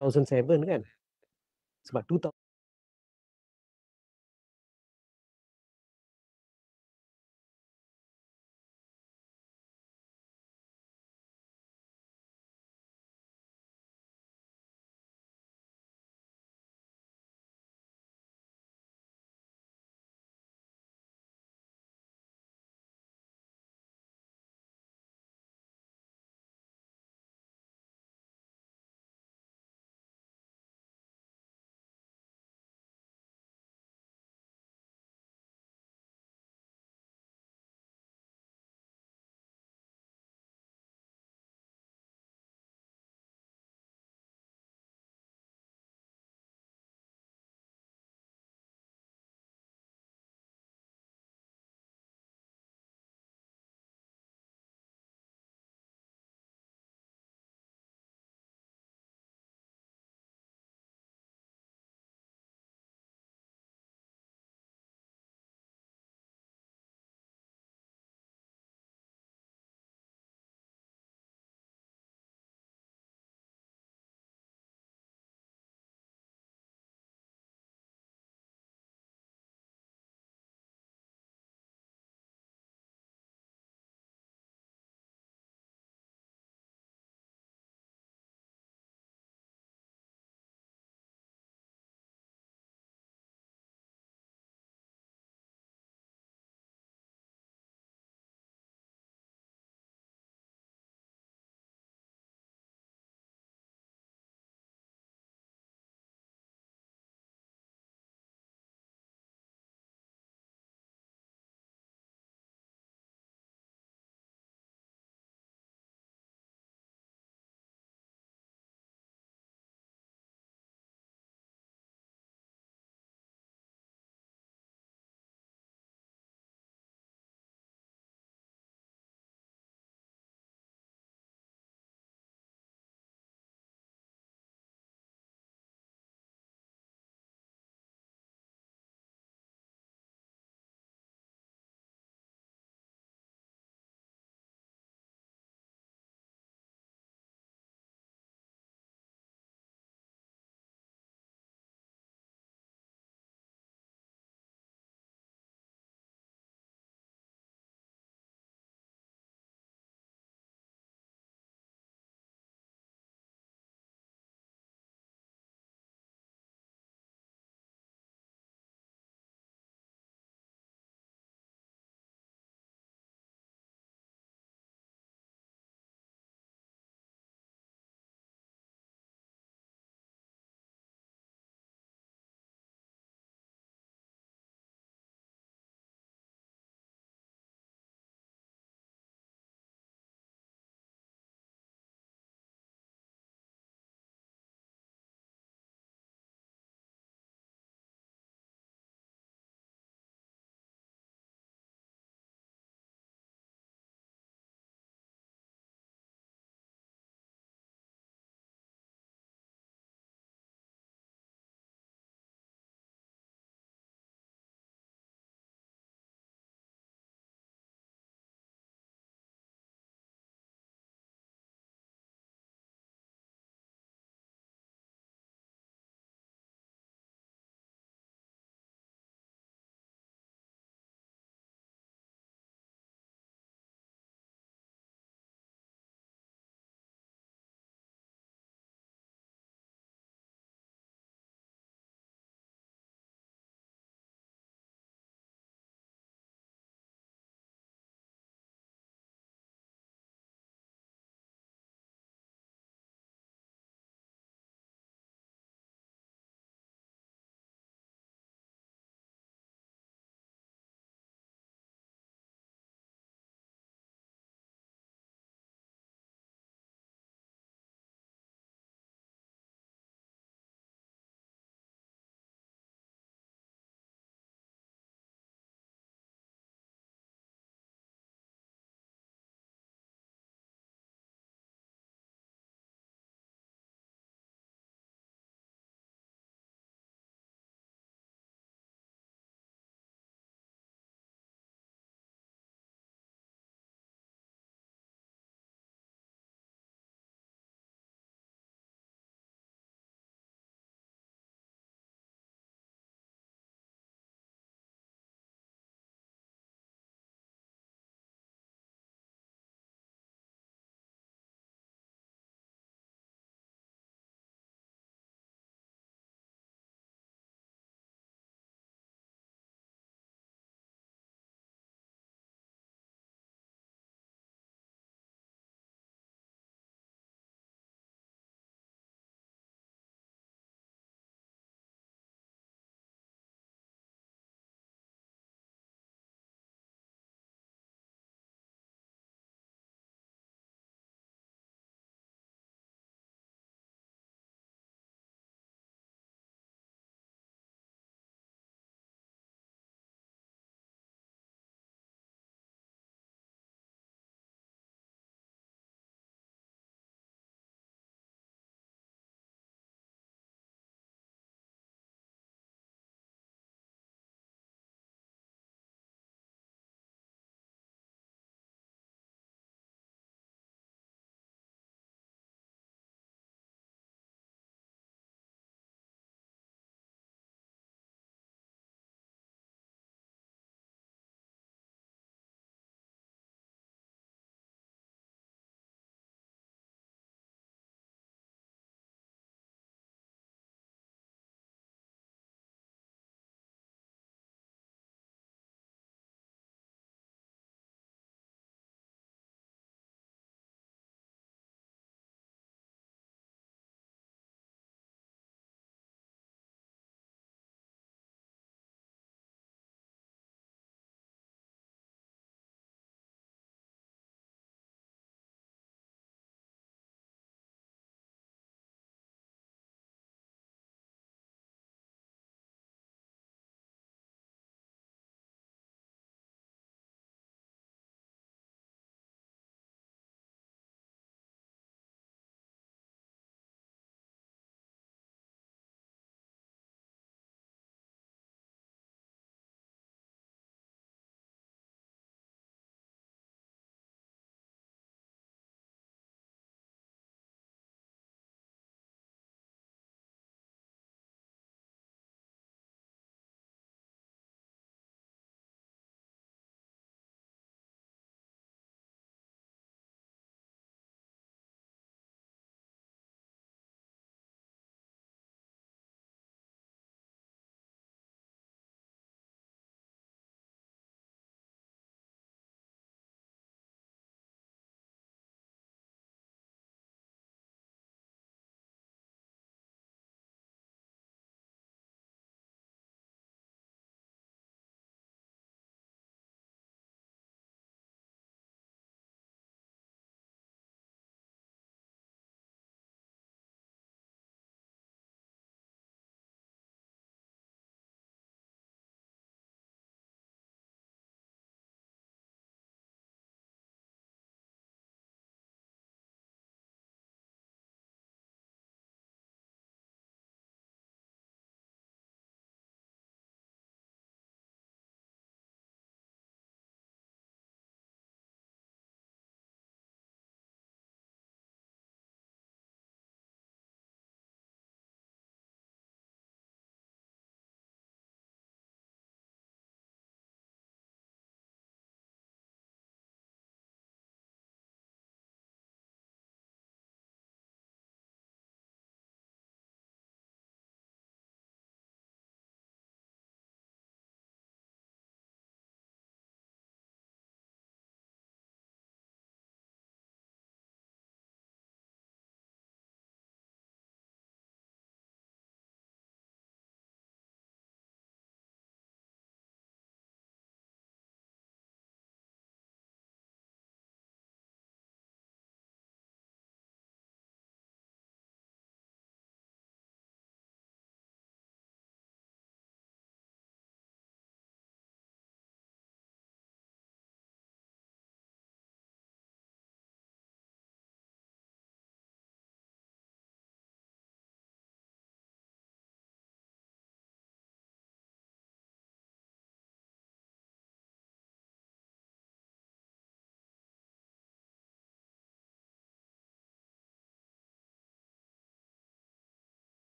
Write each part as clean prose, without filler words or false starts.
2007 kan, sebab 2000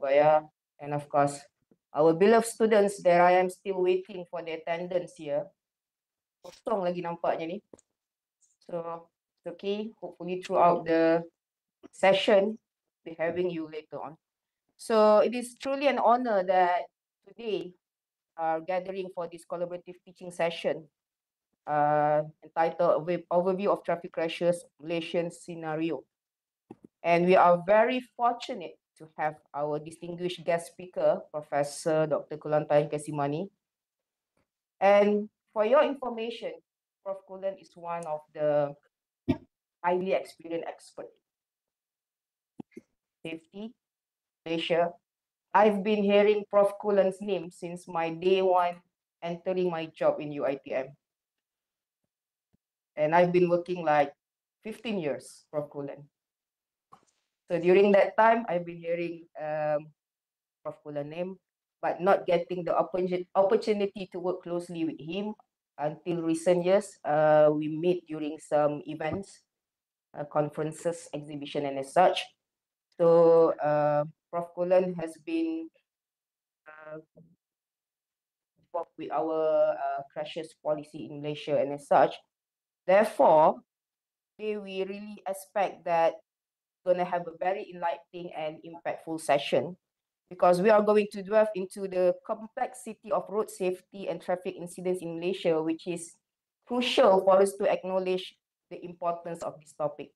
Surabaya, and of course, our beloved students there. I am still waiting for the attendance here. Kosong lagi nampaknya ni. So, it's okay. Hopefully throughout the session, we'll be having you later on. So, it is truly an honor that today are gathering for this collaborative teaching session entitled Overview of Traffic Crashes Malaysian Scenario. And we are very fortunate to have our distinguished guest speaker, Professor Dr. Kulanthayan Kesimani. And for your information, Prof. Kulan is one of the highly experienced experts. Safety, Malaysia. I've been hearing Prof. Kulan's name since my day one entering my job in UITM. And I've been working like 15 years, Prof. Kulan. So during that time, I've been hearing Prof. Kulan name, but not getting the opportunity to work closely with him until recent years. We meet during some events, conferences, exhibition, and as such. So Prof. Kulan has been involved with our crashes policy in Malaysia and as such. Therefore, we really expect that we're going to have a very enlightening and impactful session because we are going to delve into the complexity of road safety and traffic incidents in Malaysia, which is crucial for us to acknowledge the importance of this topic.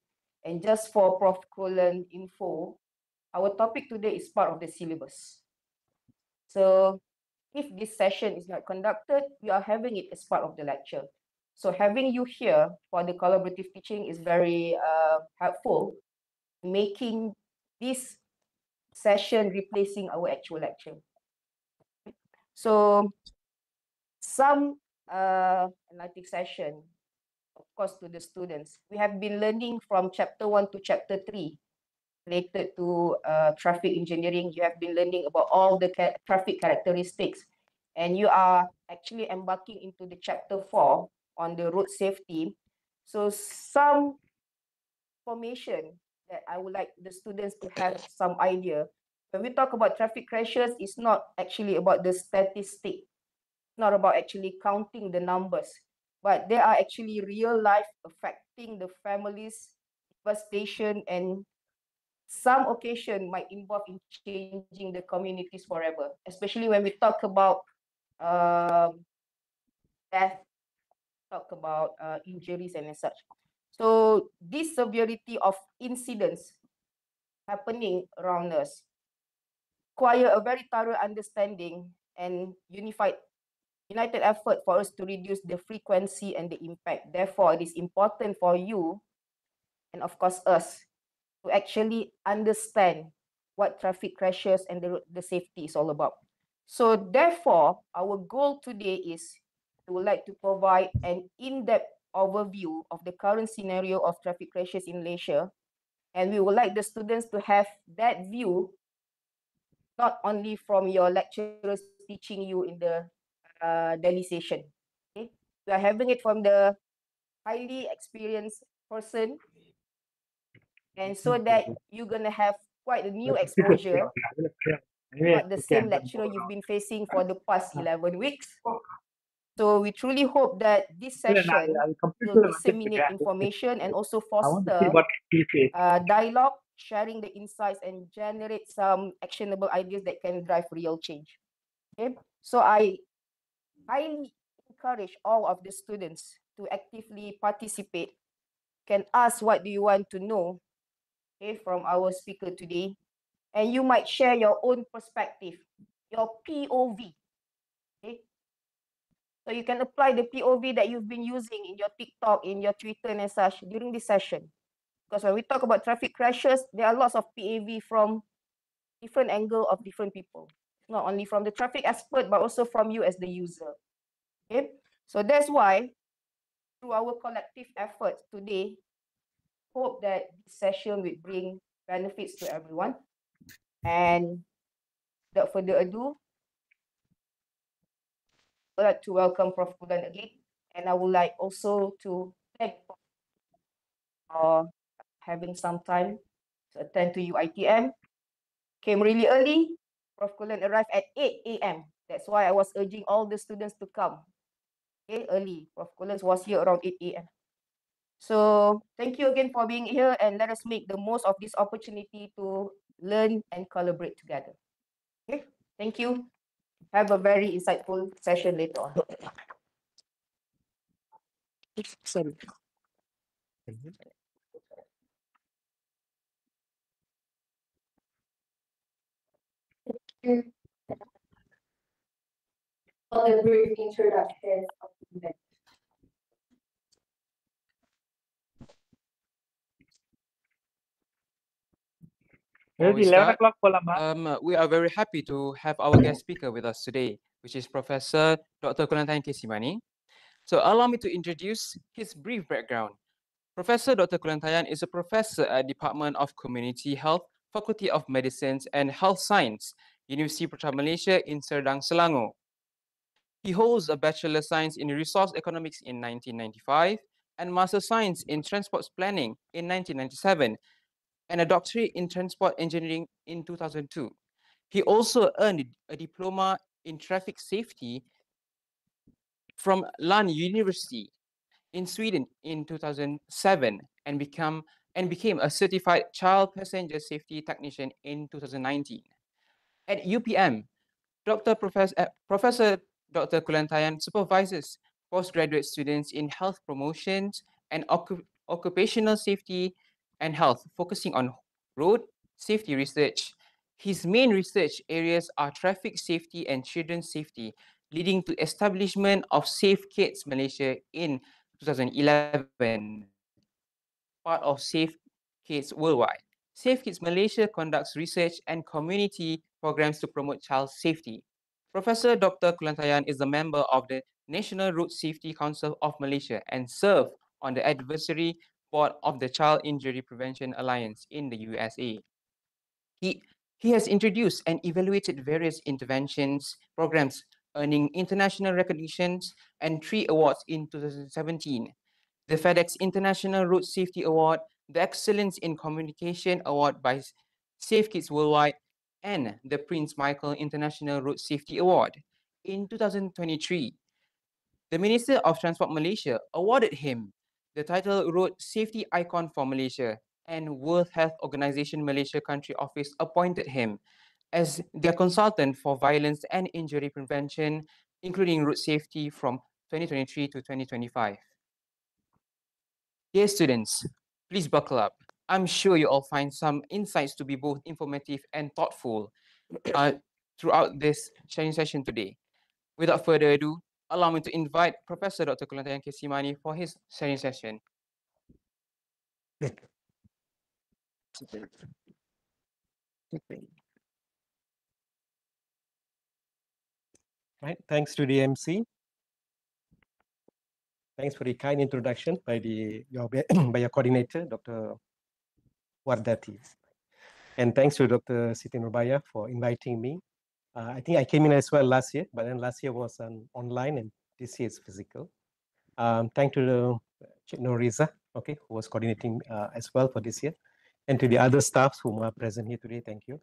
And just for Prof. Kulan info, our topic today is part of the syllabus. So if this session is not conducted, we are having it as part of the lecture. So having you here for the collaborative teaching is very helpful, making this session replacing our actual lecture. So some analytic session, of course, to the students. We have been learning from chapter 1 to chapter 3 related to traffic engineering. You have been learning about all the traffic characteristics, and you are actually embarking into the chapter 4 on the road safety. So some information that I would like the students to have some idea. When we talk about traffic crashes, it's not actually about the statistic, not about actually counting the numbers, but they are actually real life affecting the families, devastation, and some occasion might involve in changing the communities forever, especially when we talk about death, talk about injuries and such. So this severity of incidents happening around us require a very thorough understanding and united effort for us to reduce the frequency and the impact. Therefore, it is important for you and of course us to actually understand what traffic crashes and the safety is all about. So therefore, our goal today is we would like to provide an in-depth overview of the current scenario of traffic crashes in Malaysia. And we would like the students to have that view, not only from your lecturers teaching you in the daily session. Okay? We are having it from the highly experienced person, and so that you're going to have quite a new exposure, not the same lecturer you've been facing for the past 11 weeks. So we truly hope that this session will disseminate information and also foster dialogue, sharing the insights, and generate some actionable ideas that can drive real change. Okay, so I highly encourage all of the students to actively participate. Can ask what do you want to know, okay, from our speaker today, and you might share your own perspective, your POV. Okay, so you can apply the POV that you've been using in your TikTok, in your Twitter and such during this session. Because when we talk about traffic crashes, there are lots of POV from different angle of different people. Not only from the traffic expert, but also from you as the user. Okay, so that's why through our collective efforts today, hope that this session will bring benefits to everyone. And without further ado, I'd like to welcome Prof. Kulan again. And I would like also to thank Prof for having some time to attend to UITM. came really early. Prof. Kulan arrived at 8 a.m. That's why I was urging all the students to come. Okay, early. Prof. Kulan was here around 8 a.m. So thank you again for being here, and let us make the most of this opportunity to learn and collaborate together. Okay, thank you. Have a very insightful session later on. Sorry. On a brief introduction of the event. Before we start, we are very happy to have our guest speaker with us today, which is Professor Dr. Kulanthayan Kesimani. So allow me to introduce his brief background. Professor Dr. Kulanthayan is a professor at Department of Community Health, Faculty of Medicine and Health Science, University Putra Malaysia in Serdang, Selangor. He holds a Bachelor of Science in Resource Economics in 1995 and Master of Science in Transport Planning in 1997 and a doctorate in Transport Engineering in 2002. He also earned a diploma in Traffic Safety from Lund University in Sweden in 2007 and became a certified child passenger safety technician in 2019. At UPM, Professor Dr. Kulanthayan supervises postgraduate students in health promotions and occupational safety and health, focusing on road safety research. His main research areas are traffic safety and children's safety, leading to establishment of Safe Kids Malaysia in 2011, part of Safe Kids Worldwide. Safe Kids Malaysia conducts research and community programs to promote child safety. Professor Dr. Kulanthayan is a member of the National Road Safety Council of Malaysia and served on the advisory board of the Child Injury Prevention Alliance in the USA. He has introduced and evaluated various interventions programs, earning international recognitions and 3 awards in 2017. The FedEx International Road Safety Award, the Excellence in Communication Award by Safe Kids Worldwide, and the Prince Michael International Road Safety Award. In 2023, the Minister of Transport Malaysia awarded him the title Road Safety Icon for Malaysia, and World Health Organization Malaysia Country Office appointed him as their consultant for violence and injury prevention, including road safety from 2023 to 2025. Dear students, please buckle up. I'm sure you all find some insights to be both informative and thoughtful throughout this sharing session today. Without further ado, allow me to invite Professor Dr. Kulanthayan Kesimani for his sharing session. Right. Thanks to the MC. Thanks for the kind introduction by your coordinator, Dr. Wardati. And thanks to Dr. Siti Nurbaya for inviting me. I think I came in as well last year, but then last year was online and this year is physical. Thank to the Cik Noriza, okay, who was coordinating as well for this year. And to the other staffs who are present here today, thank you.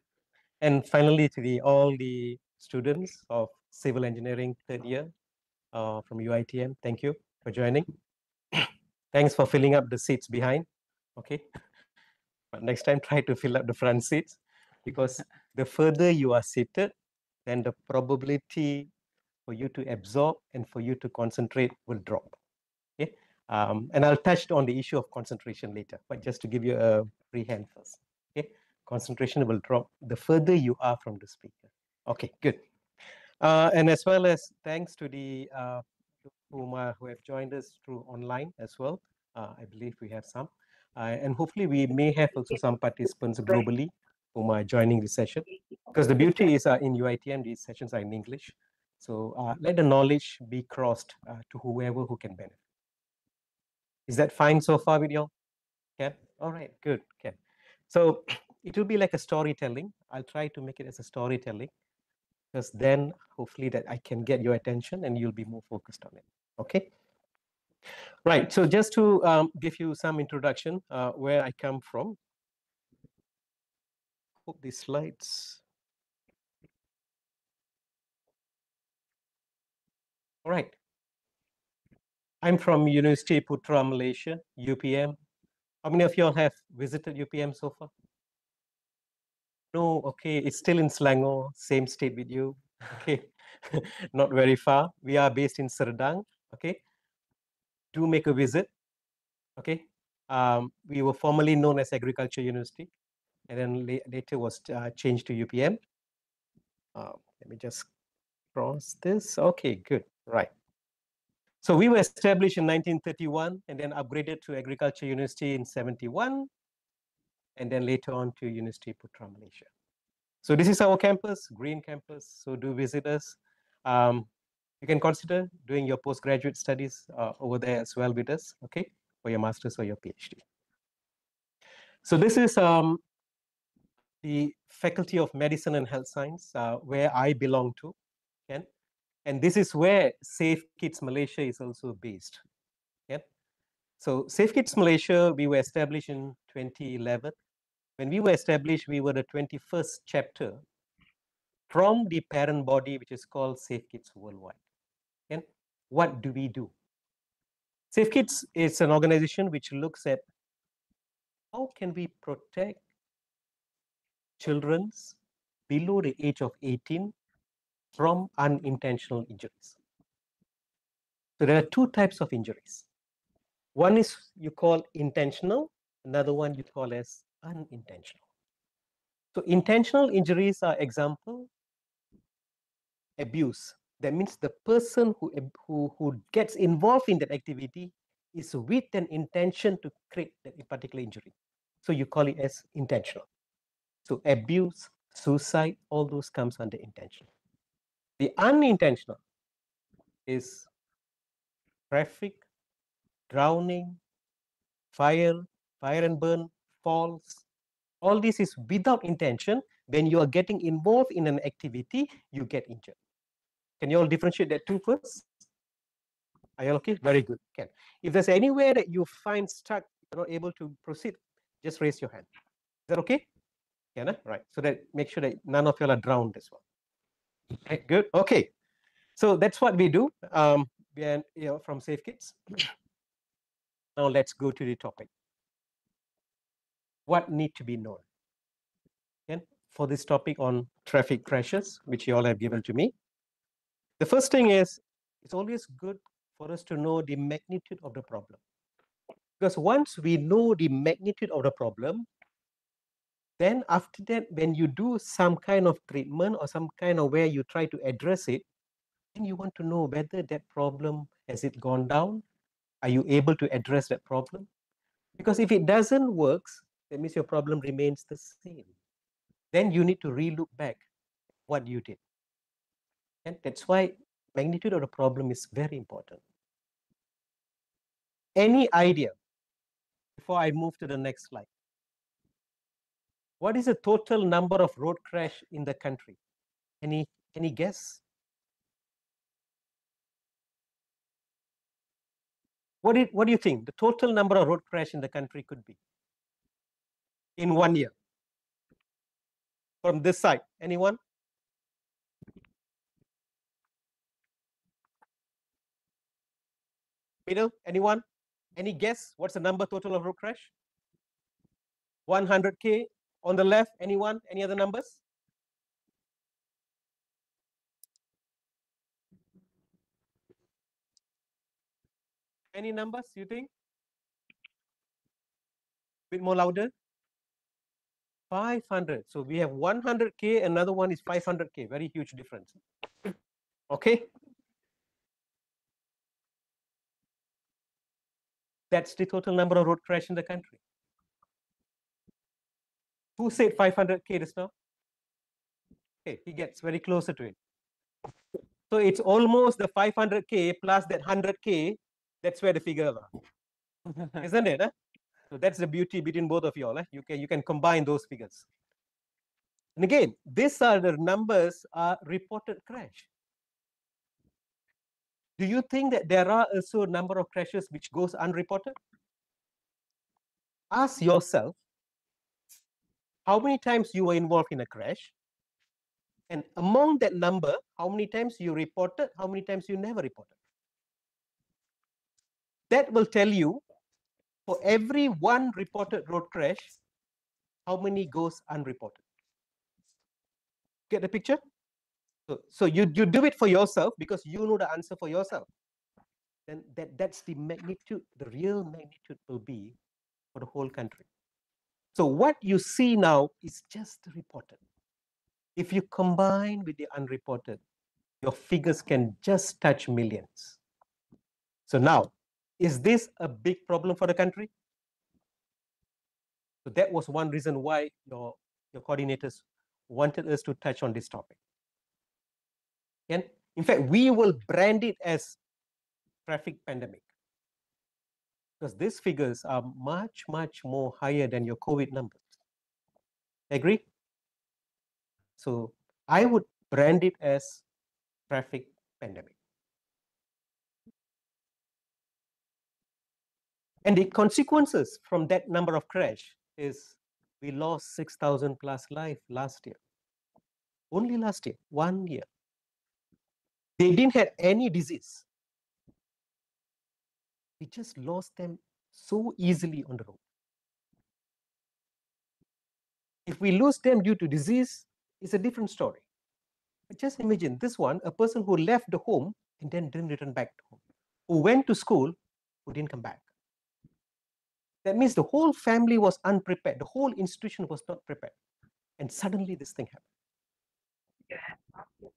And finally, to all the students of civil engineering third year from UITM, thank you for joining. Thanks for filling up the seats behind, okay? But next time, try to fill up the front seats because the further you are seated, then the probability for you to absorb and for you to concentrate will drop, okay? And I'll touch on the issue of concentration later, but just to give you a prehand first, okay? Concentration will drop the further you are from the speaker. Okay, good. And as well as thanks to the who have joined us through online as well. I believe we have some. And hopefully we may have also some participants globally who are joining the session. Because the beauty is in UITM, these sessions are in English. So let the knowledge be crossed to whoever who can benefit. Is that fine so far with you all? Ken? All right, good, Ken. So it will be like a storytelling. I'll try to make it as a storytelling because then hopefully that I can get your attention and you'll be more focused on it. Okay. Right. So just to give you some introduction where I come from. hope these slides. All right. I'm from University Putra, Malaysia, UPM. How many of y'all have visited UPM so far? No, okay, it's still in Selangor, same state with you. Okay, not very far. We are based in Serdang. Okay, do make a visit. Okay, we were formerly known as Agriculture University, and then later was changed to UPM. Let me just cross this. Okay, good, right. So we were established in 1931 and then upgraded to Agriculture University in 71, and then later on to University Putra, Malaysia. So this is our campus, green campus. So do visit us. You can consider doing your postgraduate studies over there as well with us, okay, for your master's or your PhD. So this is the Faculty of Medicine and Health Science, where I belong to, okay? And this is where Safe Kids Malaysia is also based. Okay? So Safe Kids Malaysia, we were established in 2011. When we were established, we were the 21st chapter from the parent body, which is called Safe Kids Worldwide. And what do we do? Safe Kids is an organization which looks at how can we protect children below the age of 18 from unintentional injuries. So there are two types of injuries. One is you call intentional, another one you call as unintentional. So intentional injuries are example, abuse. That means the person who gets involved in that activity is with an intention to create that particular injury. So you call it as intentional. So abuse, suicide, all those comes under intentional. The unintentional is traffic, drowning, fire and burn, falls. All this is without intention. When you are getting involved in an activity, you get injured. Can you all differentiate that two first? Are you okay? Very good. Can. If there's anywhere that you find stuck, you're not able to proceed, just raise your hand. Is that okay? Yeah, no? Right. So that make sure that none of you are drowned as well. Okay, good. Okay. So that's what we do. We are from Safe Kids. Now let's go to the topic. What need to be known? Okay, for this topic on traffic crashes, which you all have given to me. The first thing is, it's always good for us to know the magnitude of the problem. Because once we know the magnitude of the problem, then after that, when you do some kind of treatment or some kind of where you try to address it, then you want to know whether that problem, has it gone down? Are you able to address that problem? Because if it doesn't work, that means your problem remains the same. Then you need to relook back what you did. And that's why magnitude of the problem is very important. Any idea, before I move to the next slide, what is the total number of road crash in the country? Any guess? What do you think the total number of road crash in the country could be in 1 year? From this side, anyone? Middle, anyone? Any guess? What's the number total of road crash? 100K. On the left, anyone? Any other numbers? Any numbers you think? Bit more louder. 500. So we have 100K, another one is 500K. Very huge difference. Okay. That's the total number of road crash in the country. Who said 500K just now? Okay, he gets very closer to it. So it's almost the 500K plus that 100K. That's where the figures are, isn't it? So that's the beauty between both of you all. You can combine those figures. And again, these are the numbers are reported crash. Do you think that there are also a number of crashes which goes unreported? Ask yourself, how many times you were involved in a crash, and among that number, how many times you reported, how many times you never reported. That will tell you for every one reported road crash, how many goes unreported. Get the picture? So you do it for yourself because you know the answer for yourself. Then that's the magnitude, the real magnitude will be for the whole country. So what you see now is just reported. If you combine with the unreported, your figures can just touch millions. So now, is this a big problem for the country? So that was one reason why your coordinators wanted us to touch on this topic. And in fact, we will brand it as traffic pandemic, because these figures are much, much more higher than your COVID numbers. Agree? So I would brand it as traffic pandemic. And the consequences from that number of crash is we lost 6,000 plus life last year. Only last year, 1 year. They didn't have any disease. We just lost them so easily on the road. If we lose them due to disease, it's a different story. But just imagine this one, a person who left the home and then didn't return back to home, who went to school, who didn't come back. That means the whole family was unprepared. The whole institution was not prepared. And suddenly this thing happened.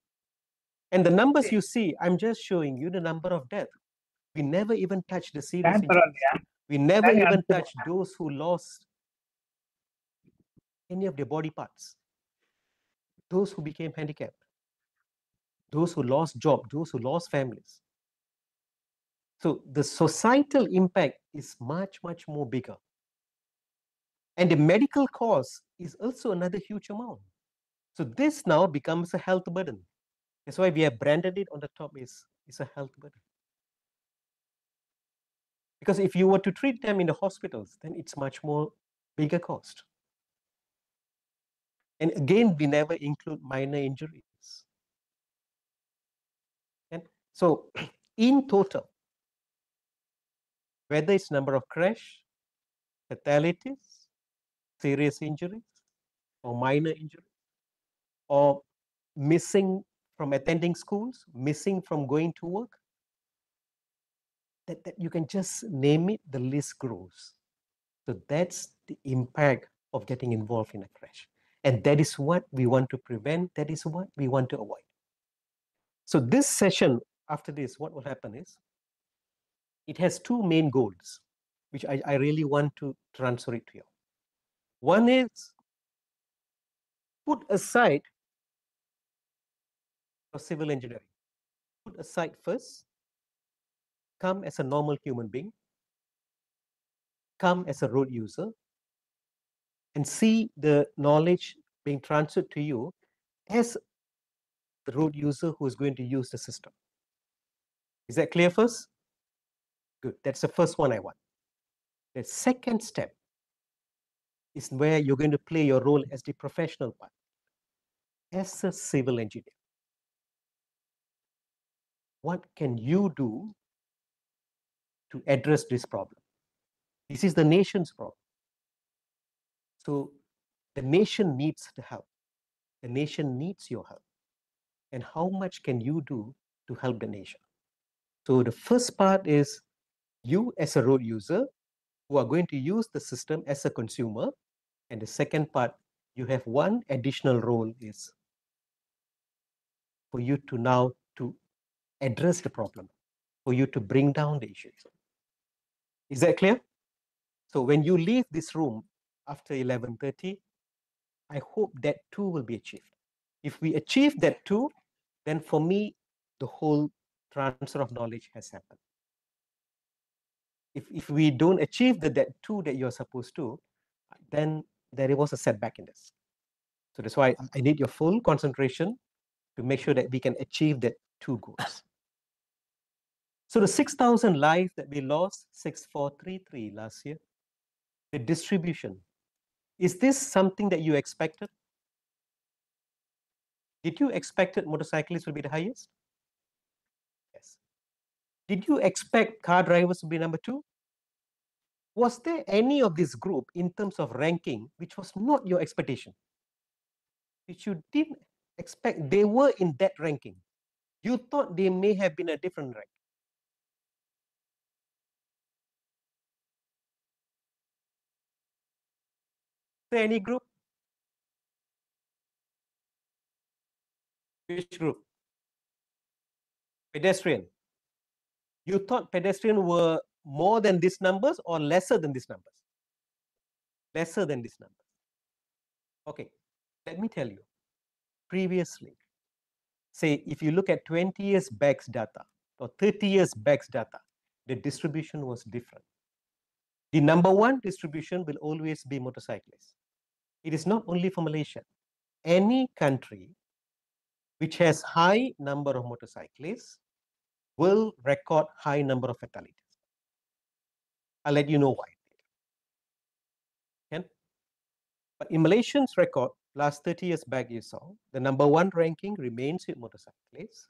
And the numbers you see, I'm just showing you the number of deaths. We never even touched the serious injuries. We never even touched those who lost any of their body parts, those who became handicapped, those who lost jobs, those who lost families. So the societal impact is much, much more bigger. And the medical cost is also another huge amount. So this now becomes a health burden. That's why we have branded it on the top is a health burden. Because if you were to treat them in the hospitals, then it's much more bigger cost. And again, we never include minor injuries. And so in total, whether it's number of crash, fatalities, serious injuries, or minor injuries, or missing from attending schools, missing from going to work, that you can just name it, the list grows. So that's the impact of getting involved in a crash. And that is what we want to prevent. That is what we want to avoid. So this session, after this, what will happen is, it has two main goals, which I really want to transfer it to you. One is put aside for civil engineering. Put aside first, come as a normal human being, come as a road user, and see the knowledge being transferred to you as the road user who is going to use the system. Is that clear first? Good. That's the first one I want. The second step is where you're going to play your role as the professional part, as a civil engineer. What can you do to address this problem? This is the nation's problem. So the nation needs the help. The nation needs your help. And how much can you do to help the nation? So the first part is you as a road user who are going to use the system as a consumer. And the second part, you have one additional role is for you to now to address the problem, for you to bring down the issues. Is that clear? So when you leave this room after 11:30, I hope that two will be achieved. If we achieve that two, then for me, the whole transfer of knowledge has happened. If we don't achieve that two that you're supposed to, then there was a setback in this. So that's why I need your full concentration to make sure that we can achieve that two goals. So the 6,000 lives that we lost, 6,433 last year, the distribution Is this something that you expected? Did you expect motorcyclists will be the highest? Yes. Did you expect car drivers to be number 2? Was there any of this group in terms of ranking which was not your expectation? Which you didn't expect they were in that ranking? You thought they may have been a different rank. Is there any group? Which group? Pedestrian. You thought pedestrian were more than these numbers or lesser than these numbers? Lesser than these numbers. Okay, let me tell you. Previously, say if you look at 20 years back's data or 30 years back's data, the distribution was different. The number 1 distribution will always be motorcyclists. It is not only for Malaysia. Any country which has high number of motorcyclists will record high number of fatalities. I'll let you know why. Okay? But in Malaysians record, last 30 years back you saw, the number 1 ranking remains with motorcyclists,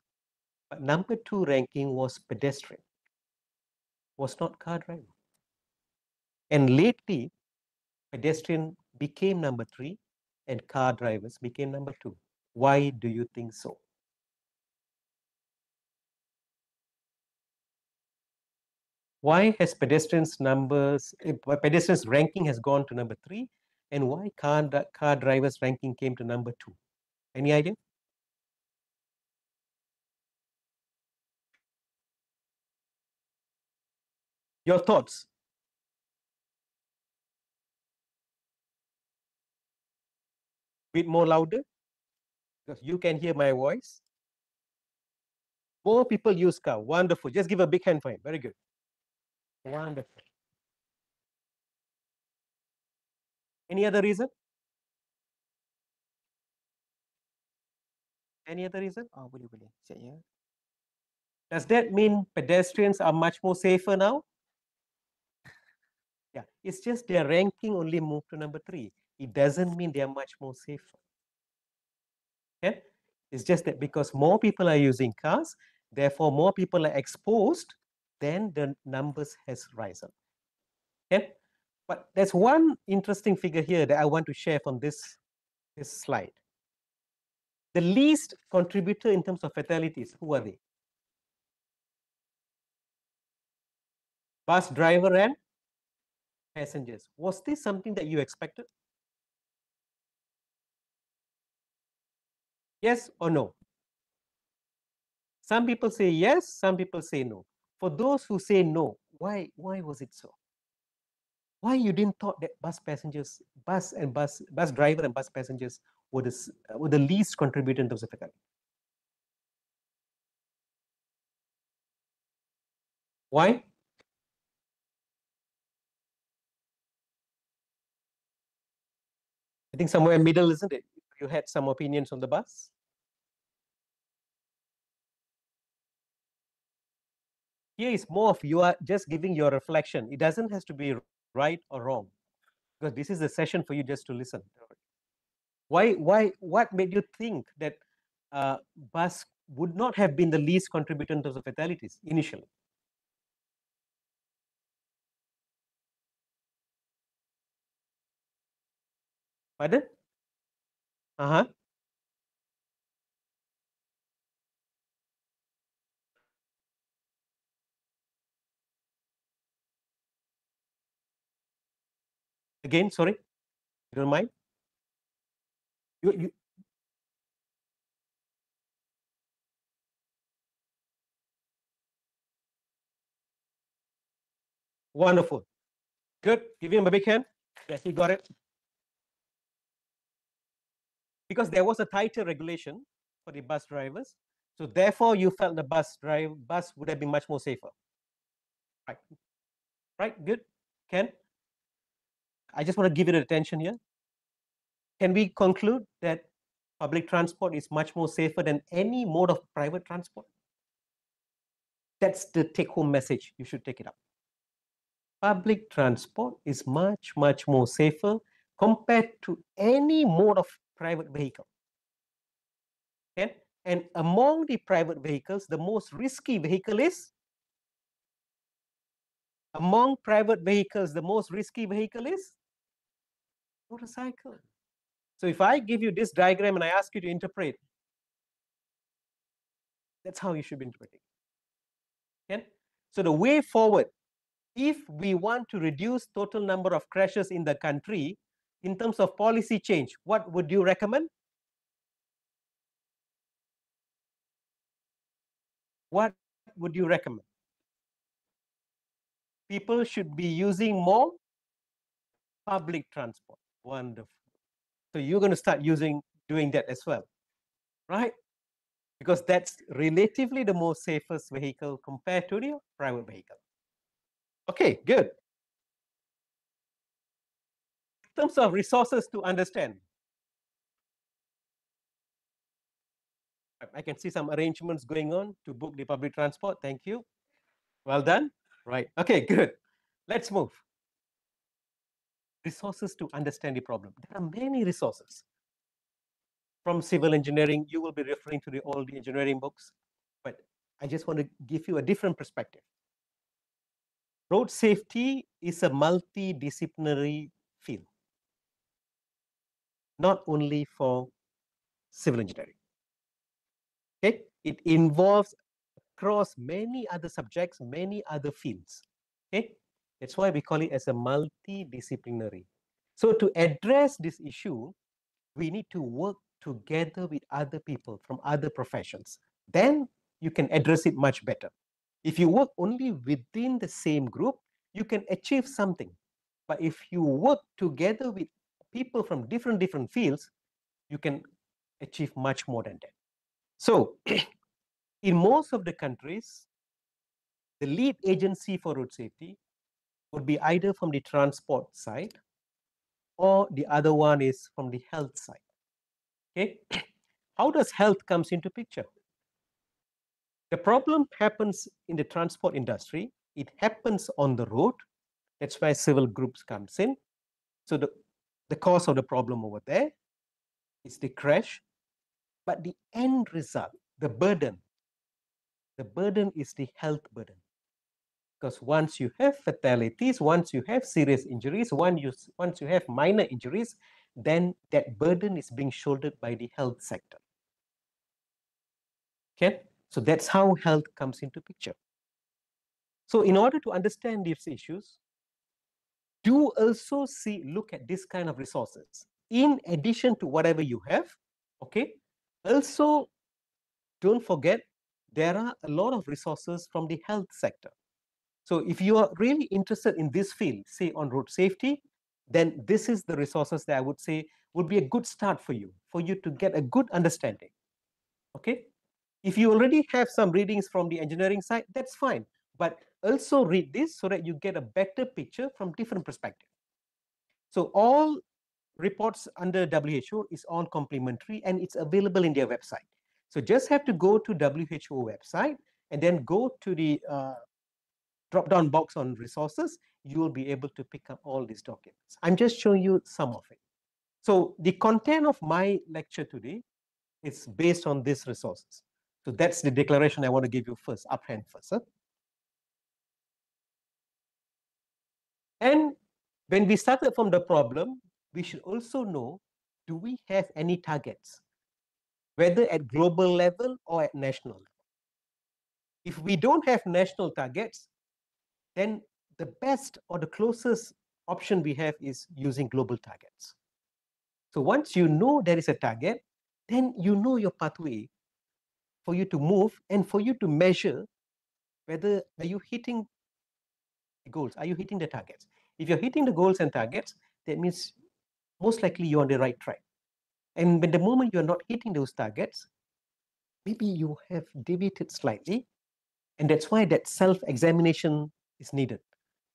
but number 2 ranking was pedestrian, was not car driver. And lately, pedestrian became number 3 and car drivers became number 2. Why do you think so? Why has pedestrians ranking has gone to number 3, and why car drivers ranking came to number 2? Any idea? Your thoughts? Bit more louder, because you can hear my voice. More people use car. Wonderful. Just give a big hand for him. Very good. Wonderful. Any other reason? Any other reason? Oh, boleh. Sekejap ya. Does that mean pedestrians are much more safer now? Yeah, it's just their ranking only moved to number 3. It doesn't mean they are much more safer. Okay? It's just that because more people are using cars, therefore more people are exposed, then the numbers has risen. Okay? But there's one interesting figure here that I want to share from this slide. The least contributor in terms of fatalities, who are they? Bus driver and passengers. Was this something that you expected? Yes or no? Some people say yes, some people say no. For those who say no, why was it so? Why you didn't thought that bus driver and bus passengers were the least contributor in terms of fatality? Why? I think somewhere in the middle, isn't it? You had some opinions on the bus. Here is more of you are just giving your reflection. It doesn't have to be right or wrong, because this is a session for you just to listen. What made you think that bus would not have been the least contributor in terms of fatalities initially? Pardon? Uh-huh. Again, sorry, you don't mind? You wonderful. Good. Give him a big hand. Yes, he got it. Because there was a tighter regulation for the bus drivers, so therefore you felt the bus would have been much more safer. Right. Right. Good. Ken, I just want to give it attention here. Can we conclude that public transport is much more safer than any mode of private transport? That's the take-home message. You should take it up. Public transport is much more safer compared to any mode of private vehicle. Okay? And among the private vehicles, the most risky vehicle is? Among private vehicles, the most risky vehicle is? Motorcycle. So if I give you this diagram and I ask you to interpret, that's how you should be interpreting. Okay? So the way forward, if we want to reduce total number of crashes in the country, in terms of policy change, what would you recommend? What would you recommend? People should be using more public transport. Wonderful. So you're going to start doing that as well, right? Because that's relatively the most safest vehicle compared to the private vehicle. Okay, good. In terms of resources to understand, I can see some arrangements going on to book the public transport. Thank you. Well done. Right. Okay, good. Let's move. Resources to understand the problem. There are many resources. From civil engineering, you will be referring to all the engineering books, but I just want to give you a different perspective. Road safety is a multidisciplinary field, not only for civil engineering. Okay, it involves across many other subjects, many other fields. Okay, that's why we call it as a multidisciplinary. So to address this issue, we need to work together with other people from other professions. Then you can address it much better. If you work only within the same group, you can achieve something. But if you work together with people from different fields, you can achieve much more than that. So in most of the countries, the lead agency for road safety would be either from the transport side or the other one is from the health side. Okay, how does health comes into picture? The problem happens in the transport industry. It happens on the road. That's why civil groups comes in. So the cause of the problem over there is the crash, but the end result, the burden is the health burden. Because once you have fatalities, once you have serious injuries, once you have minor injuries, then that burden is being shouldered by the health sector. Okay, so that's how health comes into picture. So in order to understand these issues, do also look at this kind of resources. In addition to whatever you have, okay, also don't forget there are a lot of resources from the health sector. So if you are really interested in this field, say on road safety, then this is the resources that I would say would be a good start for you to get a good understanding. Okay, if you already have some readings from the engineering side, that's fine. But also read this so that you get a better picture from different perspectives. So all reports under WHO is all complimentary and it's available in their website. So just have to go to WHO website and then go to the drop-down box on resources. You will be able to pick up all these documents. I'm just showing you some of it. So the content of my lecture today is based on these resources. So that's the declaration I want to give you first, uphand first. Huh? And when we started from the problem, we should also know, do we have any targets, whether at global level or at national level? If we don't have national targets, then the best or the closest option we have is using global targets. So once you know there is a target, then you know your pathway for you to move and for you to measure whether are you hitting the goals, are you hitting the targets. If you're hitting the goals and targets, that means most likely you're on the right track. And when the moment you're not hitting those targets, maybe you have deviated slightly, and that's why that self-examination is needed.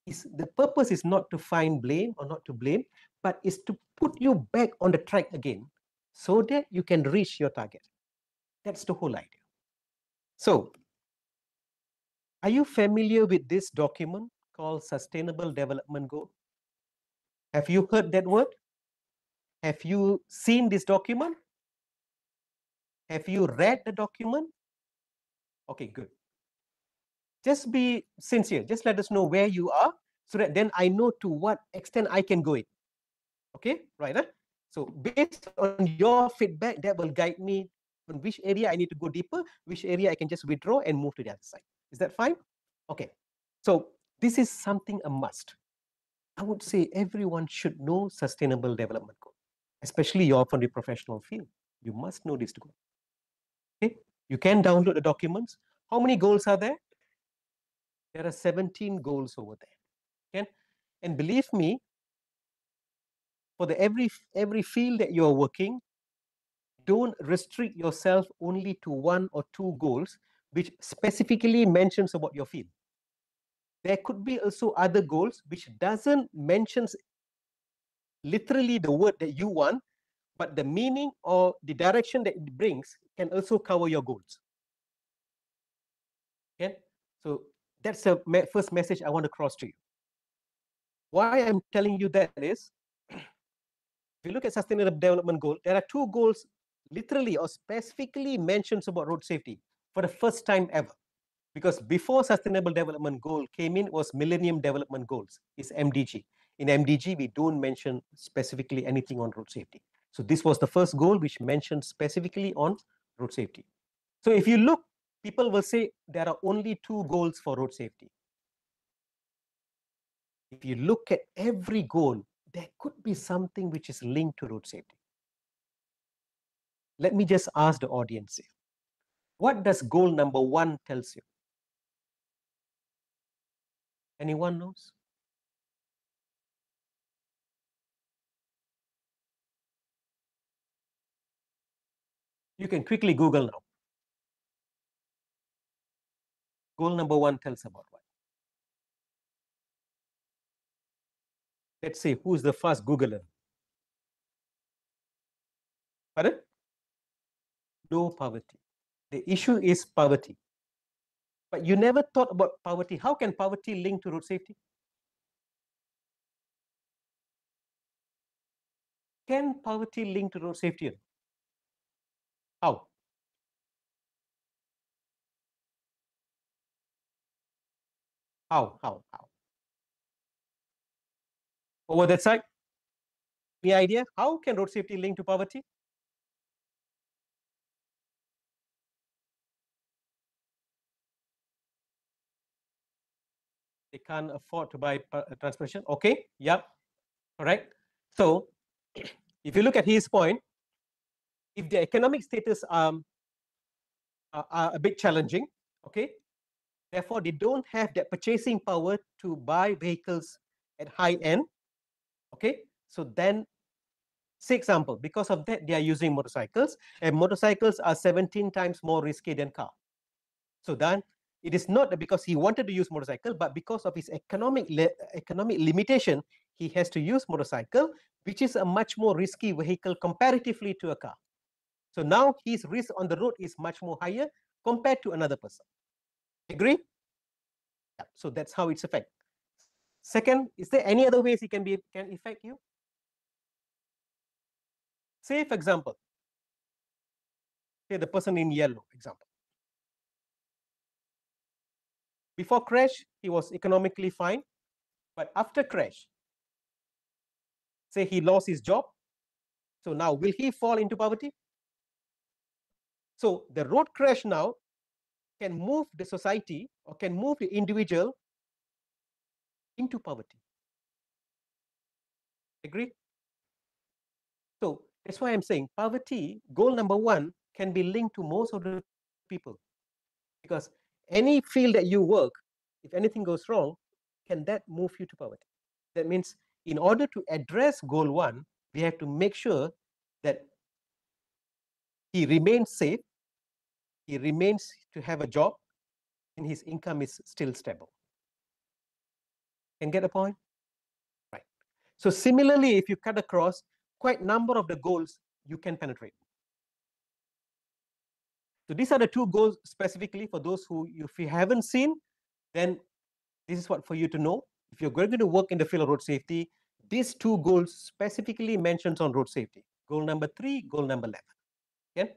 The purpose is not to find blame or not to blame, but is to put you back on the track again so that you can reach your target. That's the whole idea. So, are you familiar with this document called Sustainable Development Goal? Have you heard that word? Have you seen this document? Have you read the document? Okay, good. Just be sincere. Just let us know where you are so that then I know to what extent I can go in. Okay, right? Huh? So based on your feedback, that will guide me on which area I need to go deeper, which area I can just withdraw and move to the other side. Is that fine? Okay. So this is something a must. I would say everyone should know sustainable development goal, especially you're from the professional field. You must know this goal. Okay. You can download the documents. How many goals are there? There are 17 goals over there. Okay. And believe me, for the every field that you're working, don't restrict yourself only to one or two goals which specifically mentions about your field. There could be also other goals which doesn't mentions literally the word that you want, but the meaning or the direction that it brings can also cover your goals. Okay, so that's the first message I want to cross to you. Why I'm telling you that is, if you look at sustainable development goal, there are two goals literally or specifically mentions about road safety for the first time ever. Because before sustainable development goal came in was millennium development goals, is MDG. In MDG, we don't mention specifically anything on road safety. So this was the first goal which mentioned specifically on road safety. So if you look, people will say there are only two goals for road safety. If you look at every goal, there could be something which is linked to road safety. Let me just ask the audience here. What does goal number 1 tells you? Anyone knows? You can quickly Google now. Goal number 1 tells about what? Let's say who's the first Googler? Pardon? No poverty. The issue is poverty. But you never thought about poverty. How can poverty link to road safety? Can poverty link to road safety? How? How? Over that side? Any idea? How can road safety link to poverty? They can't afford to buy transportation. Okay, yep, all right. So if you look at his point, if the economic status are a bit challenging, okay, therefore they don't have that purchasing power to buy vehicles at high end, okay, so then, say example, because of that they are using motorcycles, and motorcycles are 17 times more risky than car. So then it is not because he wanted to use motorcycle, but because of his economic limitation, he has to use motorcycle, which is a much more risky vehicle comparatively to a car. So now his risk on the road is much more higher compared to another person. Agree? Yeah. So that's how it's affect. Second, is there any other ways it can affect you? Say, for example, say the person in yellow, example. Before crash, he was economically fine, but after crash, say he lost his job, so now will he fall into poverty? So the road crash now can move the society or can move the individual into poverty. Agree? So that's why I'm saying poverty, goal number 1, can be linked to most of the people, because any field that you work, if anything goes wrong, can that move you to poverty? That means in order to address goal 1, we have to make sure that he remains safe, he remains to have a job, and his income is still stable. Can get a point? Right. So similarly, if you cut across quite number of the goals, you can penetrate. So these are the two goals specifically for those who, if you haven't seen, then this is what for you to know. If you're going to work in the field of road safety, these two goals specifically mentioned on road safety. Goal number 3, goal number 11. Okay?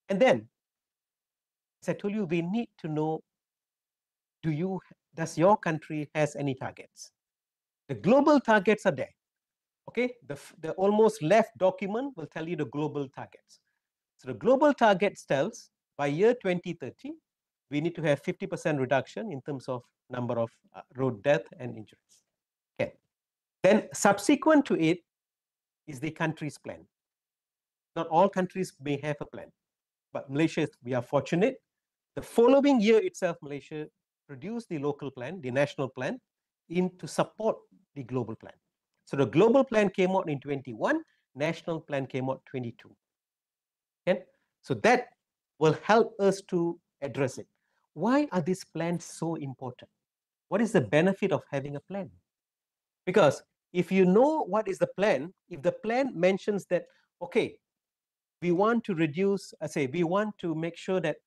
And then, as I told you, we need to know, does your country has any targets? The global targets are there. Okay, the almost left document will tell you the global targets. So the global targets tells by year 2030, we need to have 50% reduction in terms of number of road death and injuries. Okay, then subsequent to it is the country's plan. Not all countries may have a plan, but Malaysia, we are fortunate. The following year itself, Malaysia produced the local plan, the national plan, to support the global plan. So the global plan came out in 21, national plan came out 22. Okay? So that will help us to address it. Why are these plans so important? What is the benefit of having a plan? Because if you know what is the plan, if the plan mentions that, okay, we want to reduce, we want to make sure that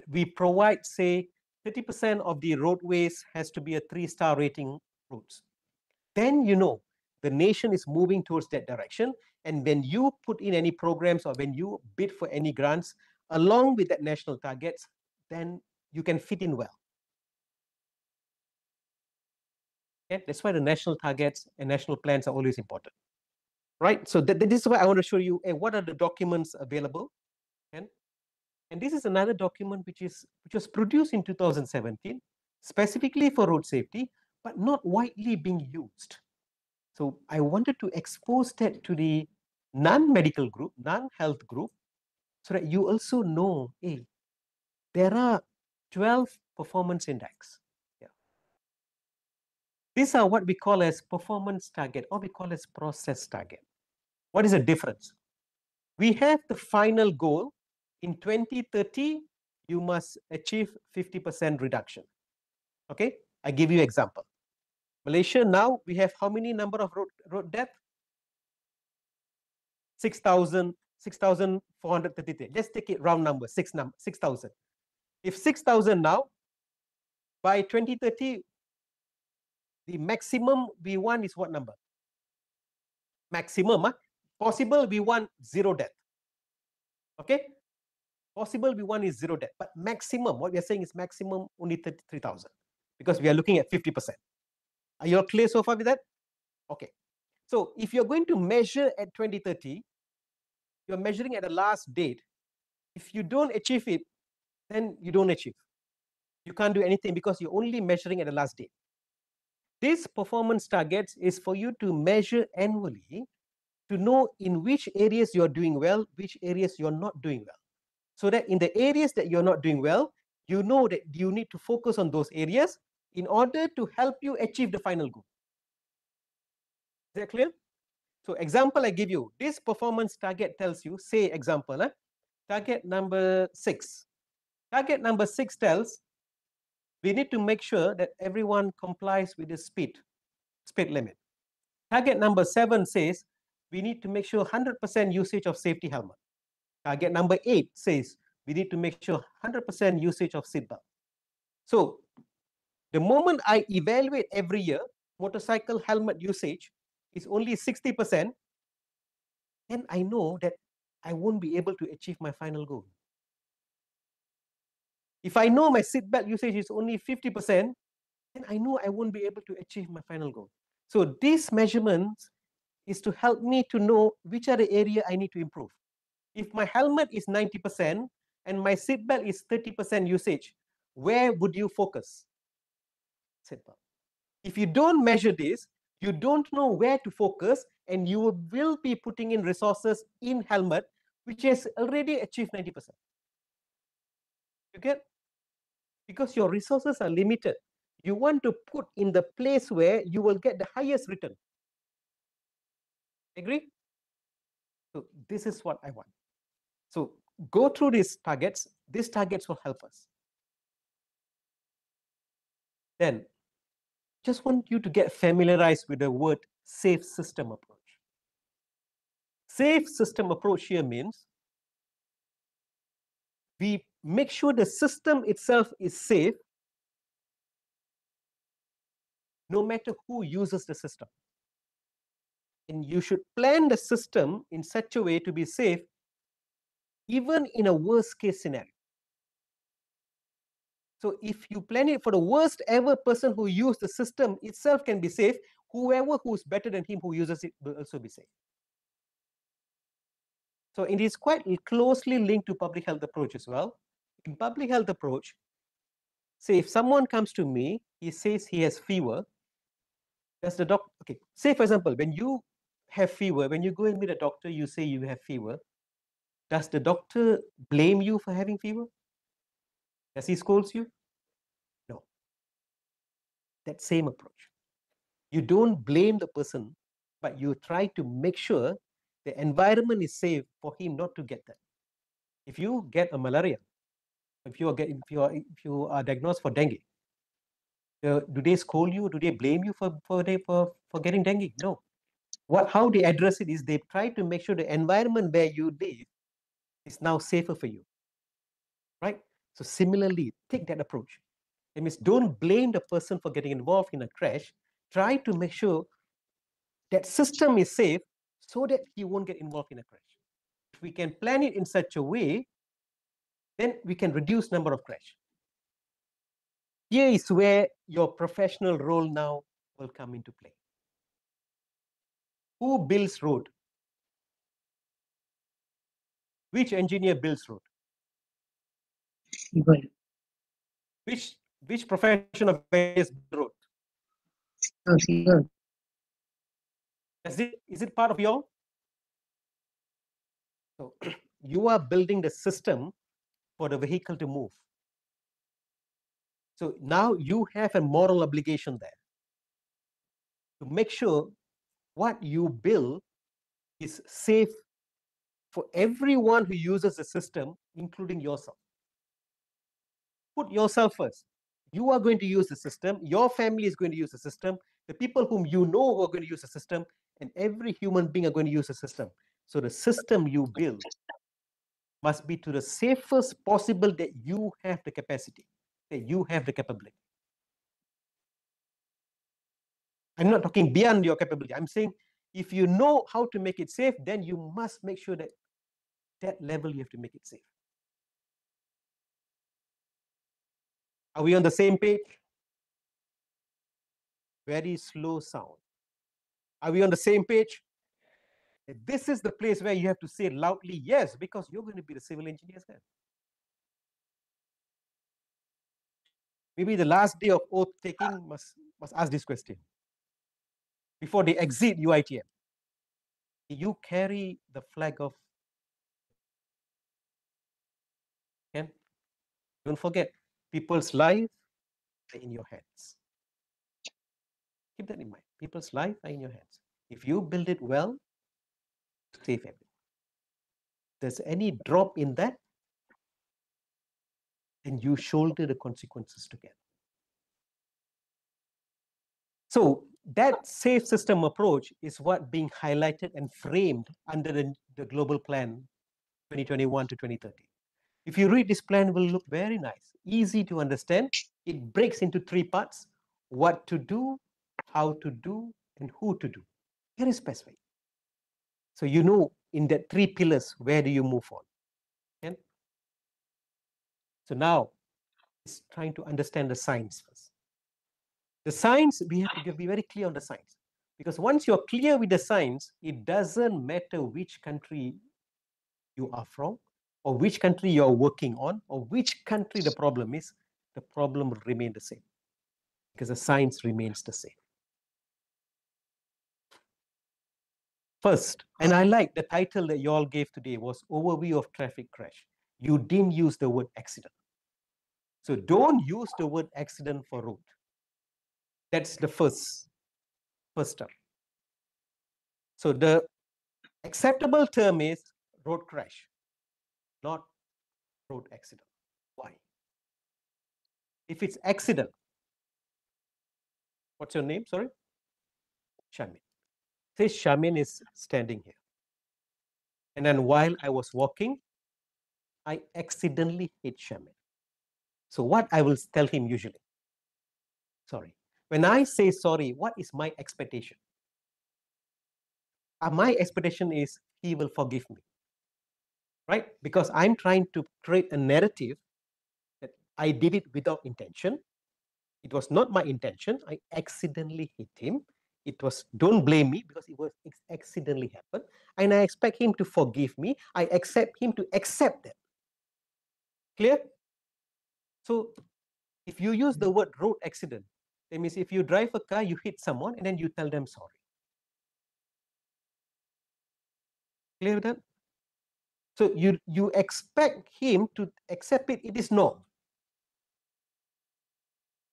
we provide, say, 30% of the roadways has to be a 3-star rating roads. Then you know the nation is moving towards that direction. And when you put in any programs or when you bid for any grants along with that national targets, then you can fit in well. Okay? That's why the national targets and national plans are always important. Right? So this is why I want to show you what are the documents available. Okay? And this is another document which was produced in 2017, specifically for road safety, but not widely being used. So I wanted to expose that to the non-medical group, non-health group, so that you also know, hey, there are 12 performance index. Yeah. These are what we call as performance target, or we call as process target. What is the difference? We have the final goal. In 2030, you must achieve 50% reduction. Okay, I give you example. Malaysia now, we have how many number of road death? 6,433. Let's take it round number, 6,000. If 6,000 now, by 2030, the maximum we want is what number? Maximum, possible we want 0 death. Okay, possible we want is 0 death, but maximum, what we are saying is maximum only 33,000, because we are looking at 50%. Are you all clear so far with that? Okay. So if you're going to measure at 2030, you're measuring at the last date. If you don't achieve it, then you don't achieve. You can't do anything because you're only measuring at the last date. This performance targets is for you to measure annually to know in which areas you're doing well, which areas you're not doing well. So that in the areas that you're not doing well, you know that you need to focus on those areas in order to help you achieve the final goal. Is that clear? So example I give you, this performance target tells you, say example, target number 6. Target number 6 tells we need to make sure that everyone complies with the speed limit. Target number 7 says we need to make sure 100% usage of safety helmet. Target number 8 says we need to make sure 100% usage of seatbelt. So the moment I evaluate every year, motorcycle helmet usage is only 60%, then I know that I won't be able to achieve my final goal. If I know my seatbelt usage is only 50%, then I know I won't be able to achieve my final goal. So these measurements is to help me to know which are the area I need to improve. If my helmet is 90% and my seatbelt is 30% usage, where would you focus? Seatbelt. If you don't measure this, you don't know where to focus, and you will be putting in resources in helmet, which has already achieved 90%. You get? Because your resources are limited. You want to put in the place where you will get the highest return. Agree? So this is what I want. So go through these targets. These targets will help us. Then, just want you to get familiarized with the word safe system approach. Safe system approach here means we make sure the system itself is safe, no matter who uses the system. And you should plan the system in such a way to be safe, even in a worst case scenario. So if you plan it for the worst ever person who used the system itself can be safe, whoever who's better than him who uses it will also be safe. So it is quite closely linked to public health approach as well. In public health approach, say if someone comes to me, he says he has fever, does the doctor, okay, say for example, when you have fever, when you go and meet a doctor, you say you have fever, does the doctor blame you for having fever? Does he scold you? No. That same approach. You don't blame the person, but you try to make sure the environment is safe for him not to get that. If you get a malaria, if you are diagnosed for dengue, do they scold you? Do they blame you for getting dengue? No. How they address it is they try to make sure the environment where you live is now safer for you, right? So similarly, take that approach. It means don't blame the person for getting involved in a crash. Try to make sure that system is safe so that he won't get involved in a crash. If we can plan it in such a way, then we can reduce number of crash. Here is where your professional role now will come into play. Who builds road? Which engineer builds road? People. Which profession of engineers build road? People. Is it part of your? So you are building the system for the vehicle to move. So now you have a moral obligation there to make sure what you build is safe for everyone who uses the system, including yourself. Put yourself first. You are going to use the system. Your family is going to use the system. The people whom you know who are going to use the system, and every human being are going to use the system. So the system you build must be to the safest possible that you have the capacity, that you have the capability. I'm not talking beyond your capability. I'm saying if you know how to make it safe, then you must make sure that that level you have to make it safe. Are we on the same page? Very slow sound. Are we on the same page? This is the place where you have to say loudly yes, because you're going to be the civil engineers then. Maybe the last day of oath taking must ask this question. Before they exit UITM, you carry the flag of. Okay? Don't forget, people's lives are in your hands. Keep that in mind. People's lives are in your hands. If you build it well, save everything. If there's any drop in that, then you shoulder the consequences together. So that safe system approach is what being highlighted and framed under the global plan 2021 to 2030. If you read this plan, it will look very nice, easy to understand. It breaks into 3 parts: what to do, how to do, and who to do. Very specific. So you know in that 3 pillars, where do you move on? Okay? So now it's trying to understand the science first. The science, we have to be very clear on the science. Because once you're clear with the science, it doesn't matter which country you are from, or which country you're working on, or which country the problem is, the problem will remain the same. Because the science remains the same. First, and I like the title that you all gave today was Overview of Traffic Crash. You didn't use the word accident. So don't use the word accident for road. That's the first term. So the acceptable term is road crash, not road accident. Why? If it's accident, what's your name? Sorry? Shamin. Say Shamin is standing here. And then while I was walking, I accidentally hit Shamin. So what I will tell him usually, sorry, When I say sorry, what is my expectation? My expectation is he will forgive me, right? Because I'm trying to create a narrative that I did it without intention. It was not my intention. I accidentally hit him. It was, don't blame me because it was accidentally happened. And I expect him to forgive me. I accept him to accept that. Clear? So if you use the word road accident, that means if you drive a car, you hit someone and then you tell them sorry. Clear with that? So you expect him to accept it. It is norm.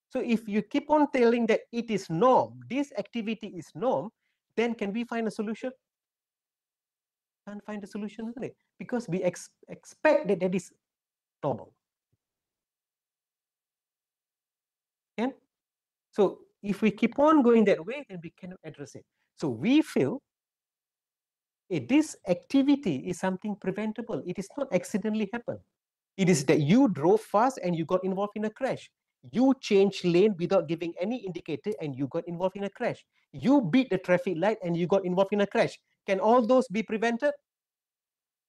So if you keep on telling that it is norm, this activity is norm, then can we find a solution? Can't find a solution, isn't it? Because we expect that that is normal. Okay? So if we keep on going that way, then we cannot address it. So we feel this activity is something preventable. It is not accidentally happen. It is that you drove fast and you got involved in a crash. You changed lane without giving any indicator and you got involved in a crash. You beat the traffic light and you got involved in a crash. Can all those be prevented?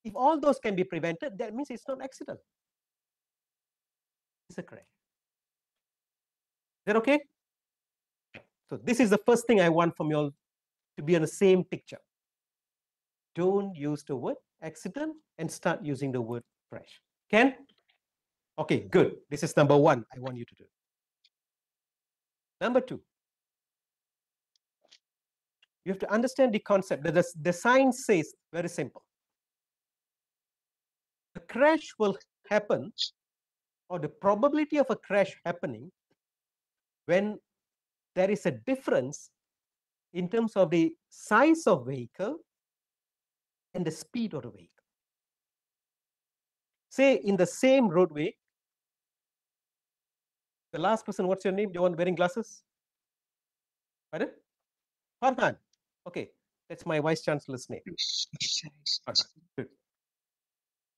If all those can be prevented, that means it's not accident. It's a crash. Is that okay? So this is the first thing I want from you all to be on the same picture. Don't use the word accident and start using the word crash. Can? Okay, good. This is number one I want you to do. Number two, you have to understand the concept. The science says very simple. A crash will happen, or the probability of a crash happening, when there is a difference in terms of the size of vehicle and the speed of the vehicle. Say in the same roadway, the last person, what's your name? The one wearing glasses? Pardon? Farhan. Okay, that's my vice chancellor's name. Farhan. Good.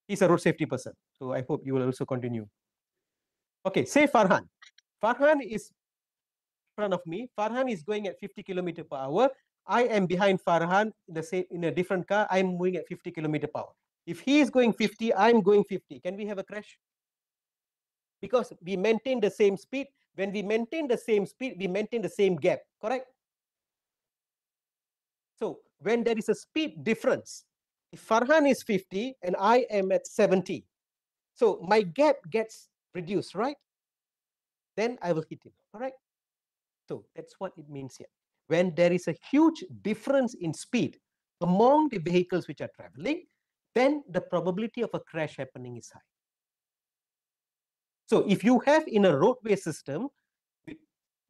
He's a road safety person, so I hope you will also continue. Okay, say Farhan. Farhan is in front of me. Farhan is going at 50 km per hour. I am behind Farhan in a different car. I'm moving at 50 km per hour. If he is going 50, I'm going 50. Can we have a crash? Because we maintain the same speed. When we maintain the same speed, we maintain the same gap, correct? So when there is a speed difference, if Farhan is 50 and I am at 70, so my gap gets reduced, right? Then I will hit him, correct? So that's what it means here. When there is a huge difference in speed among the vehicles which are traveling, then the probability of a crash happening is high. So if you have in a roadway system with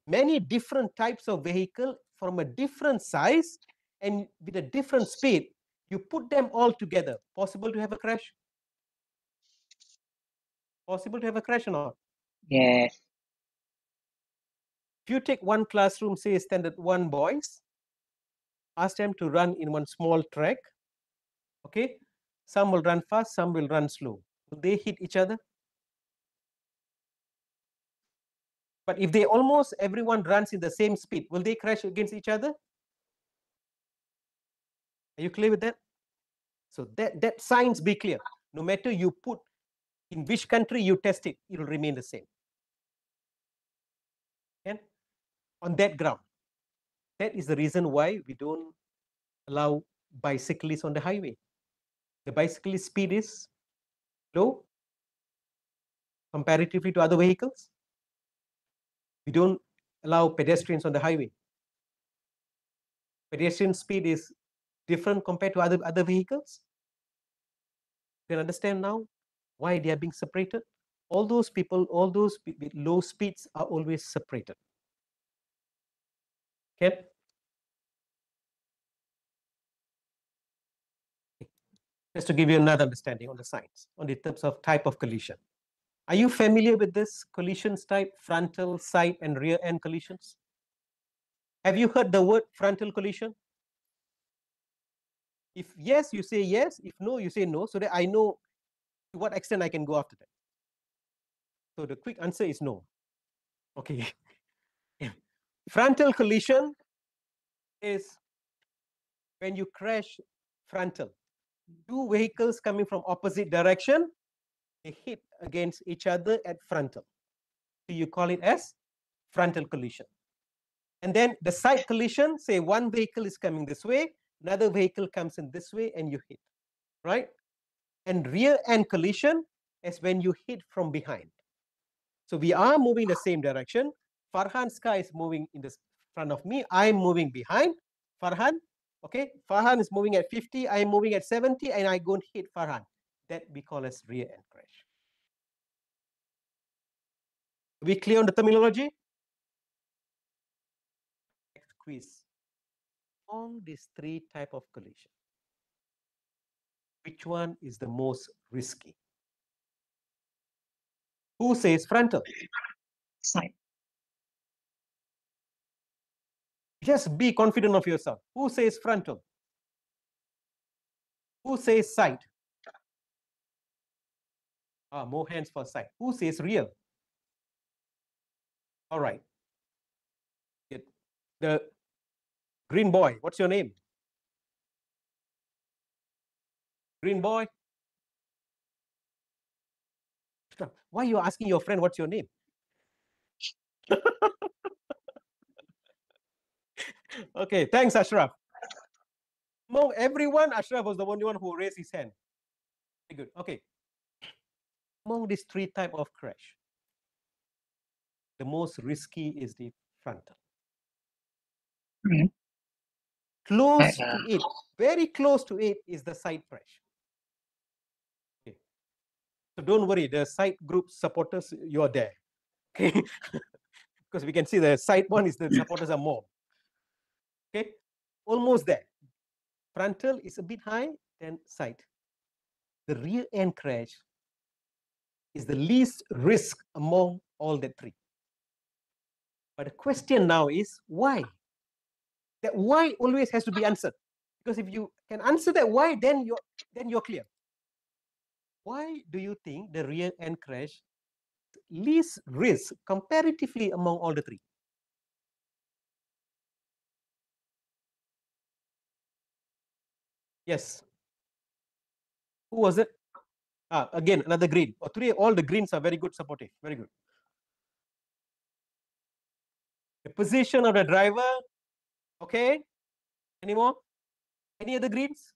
many different types of vehicle from a different size and with a different speed, you put them all together, possible to have a crash? Possible to have a crash or not? Yes. If you take one classroom, say standard 1 boys, ask them to run in one small track, okay? Some will run fast, some will run slow. Will they hit each other? But if they almost everyone runs in the same speed, will they crash against each other? Are you clear with that? So that science be clear. No matter you put in which country you test it, it will remain the same. And on that ground, that is the reason why we don't allow bicyclists on the highway. The bicyclist speed is low comparatively to other vehicles. We don't allow pedestrians on the highway. Pedestrian speed is different compared to other vehicles. You can understand now why they are being separated. All those people, all those with low speeds are always separated. Okay. Just to give you another understanding on the science, on the terms of type of collision. Are you familiar with this collisions type, frontal, side, and rear end collisions? Have you heard the word frontal collision? If yes, you say yes. If no, you say no, so that I know to what extent I can go after that. So the quick answer is no. Okay. Frontal collision is when you crash frontal. Two vehicles coming from opposite direction, they hit against each other at frontal. So you call it as frontal collision. And then the side collision, say one vehicle is coming this way, another vehicle comes in this way, and you hit, right? And rear end collision is when you hit from behind. So we are moving the same direction. Farhan's car is moving in the front of me. I'm moving behind Farhan. Okay, Farhan is moving at 50. I'm moving at 70, and I go and hit Farhan. That we call as rear end crash. Are we clear on the terminology? Next quiz. On these three type of collision, which one is the most risky? Who says frontal? Side. Just be confident of yourself. Who says frontal? Who says side? More hands for side. Who says rear? All right. The green boy, what's your name? Green boy? Why are you asking your friend what's your name? Okay, thanks, Ashraf. Among everyone, Ashraf was the only one who raised his hand. Very good. Okay. Among these three types of crash, the most risky is the frontal. Mm. Close to it, very close to it is the side crash. Okay. So don't worry, the side group supporters, you're there. Okay. Because we can see the side one is the supporters are more. Okay. Almost there. Frontal is a bit high, then side. The rear end crash is the least risk among all the three. But the question now is why? That why always has to be answered. Because if you can answer that why, then you're clear. Why do you think the rear end crash least risk comparatively among all the three? Yes. Who was it? Again, another green. All the greens are very good supportive. Very good. The position of the driver. Okay. Any more? Any other greens?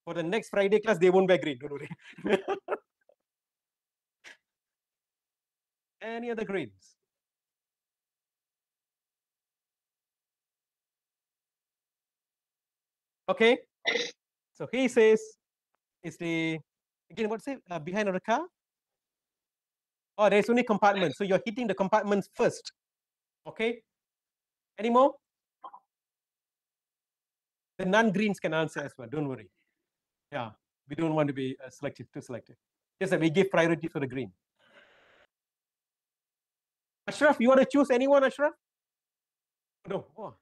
For the next Friday class, they won't be green. Don't worry. Any other greens? Okay. So he says, it's the, again, what's it? Behind of the car? Oh, there's only compartments. So you're hitting the compartments first. Okay. Any more? The non-greens can answer as well. Don't worry. Yeah. We don't want to be too selective. Just that we give priority for the green. Ashraf, you want to choose anyone, Ashraf? No. Oh.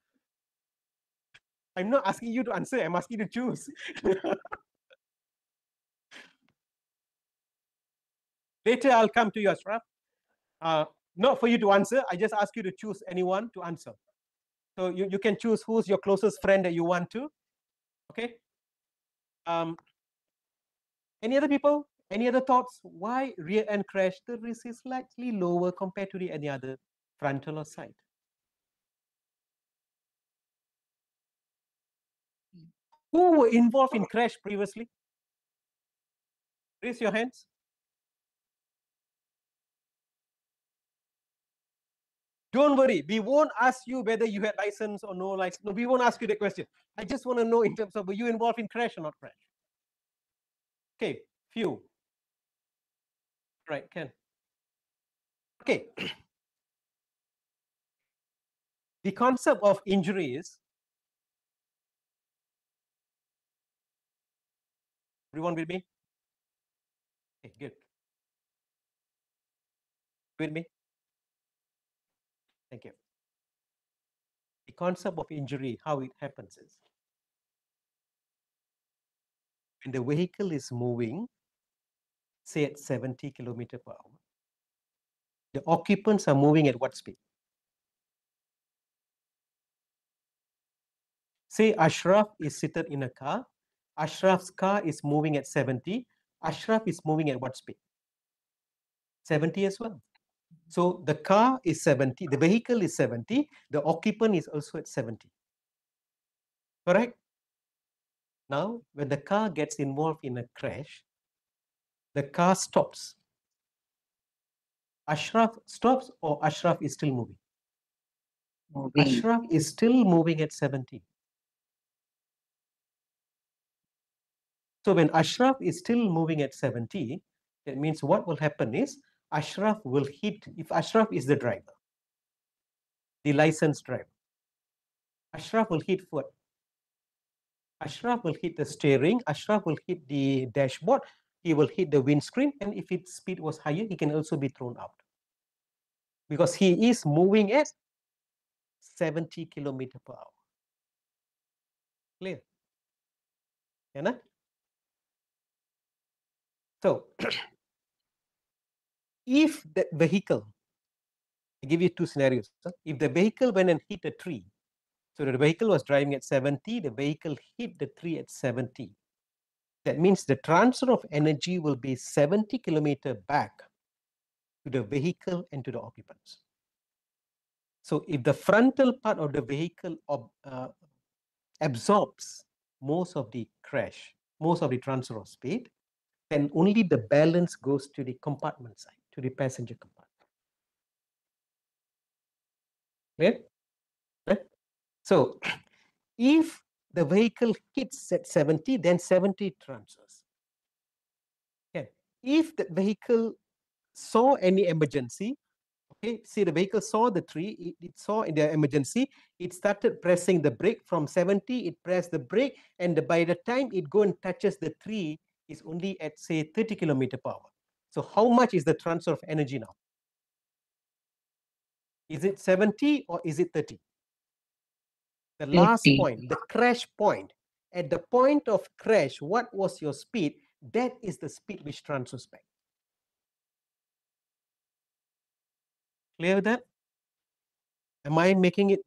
I'm not asking you to answer. I'm asking you to choose. Later, I'll come to you, Ashraf. Not for you to answer. I just ask you to choose anyone to answer. So you can choose who's your closest friend that you want to. Okay. Any other people? Any other thoughts? Why rear end crash? The risk is slightly lower compared to any other frontal or side. Who were involved in crash previously? Raise your hands. Don't worry, we won't ask you whether you had license or no license. No, we won't ask you the question. I just want to know in terms of were you involved in crash or not crash? Okay, few. Right, Ken. Okay. The concept of injury is, everyone with me? Okay, good. With me? Thank you. The concept of injury, how it happens is, when the vehicle is moving, say at 70 km/h, the occupants are moving at what speed? Say Ashraf is seated in a car. Ashraf's car is moving at 70. Ashraf is moving at what speed? 70 as well. So the car is 70, the vehicle is 70, the occupant is also at 70. Correct? Now, when the car gets involved in a crash, the car stops. Ashraf stops or Ashraf is still moving? Moving. Ashraf is still moving at 70. So when Ashraf is still moving at 70, that means what will happen is Ashraf will hit, if Ashraf is the driver, the licensed driver, Ashraf will hit what? Ashraf will hit the steering, Ashraf will hit the dashboard, he will hit the windscreen, and if its speed was higher, he can also be thrown out. Because he is moving at 70 kilometers per hour. Clear? Yeah, so, if the vehicle, I give you two scenarios. If the vehicle went and hit a tree, so the vehicle was driving at 70, the vehicle hit the tree at 70. That means the transfer of energy will be 70 kilometers back to the vehicle and to the occupants. So if the frontal part of the vehicle absorbs most of the crash, most of the transfer of speed, then only the balance goes to the compartment side, to the passenger compartment. Clear? Right? So if the vehicle hits at 70, then 70 transfers. Okay. If the vehicle saw any emergency, okay, see the vehicle saw the tree, it saw in the emergency, it started pressing the brake from 70, it pressed the brake, and by the time it go and touches the tree, is only at say 30 kilometers per hour. So how much is the transfer of energy now? Is it 70 or is it 30? The last 30. point, the crash point. At the point of crash, what was your speed? That is the speed which transfers back. Clear with that? Am I making it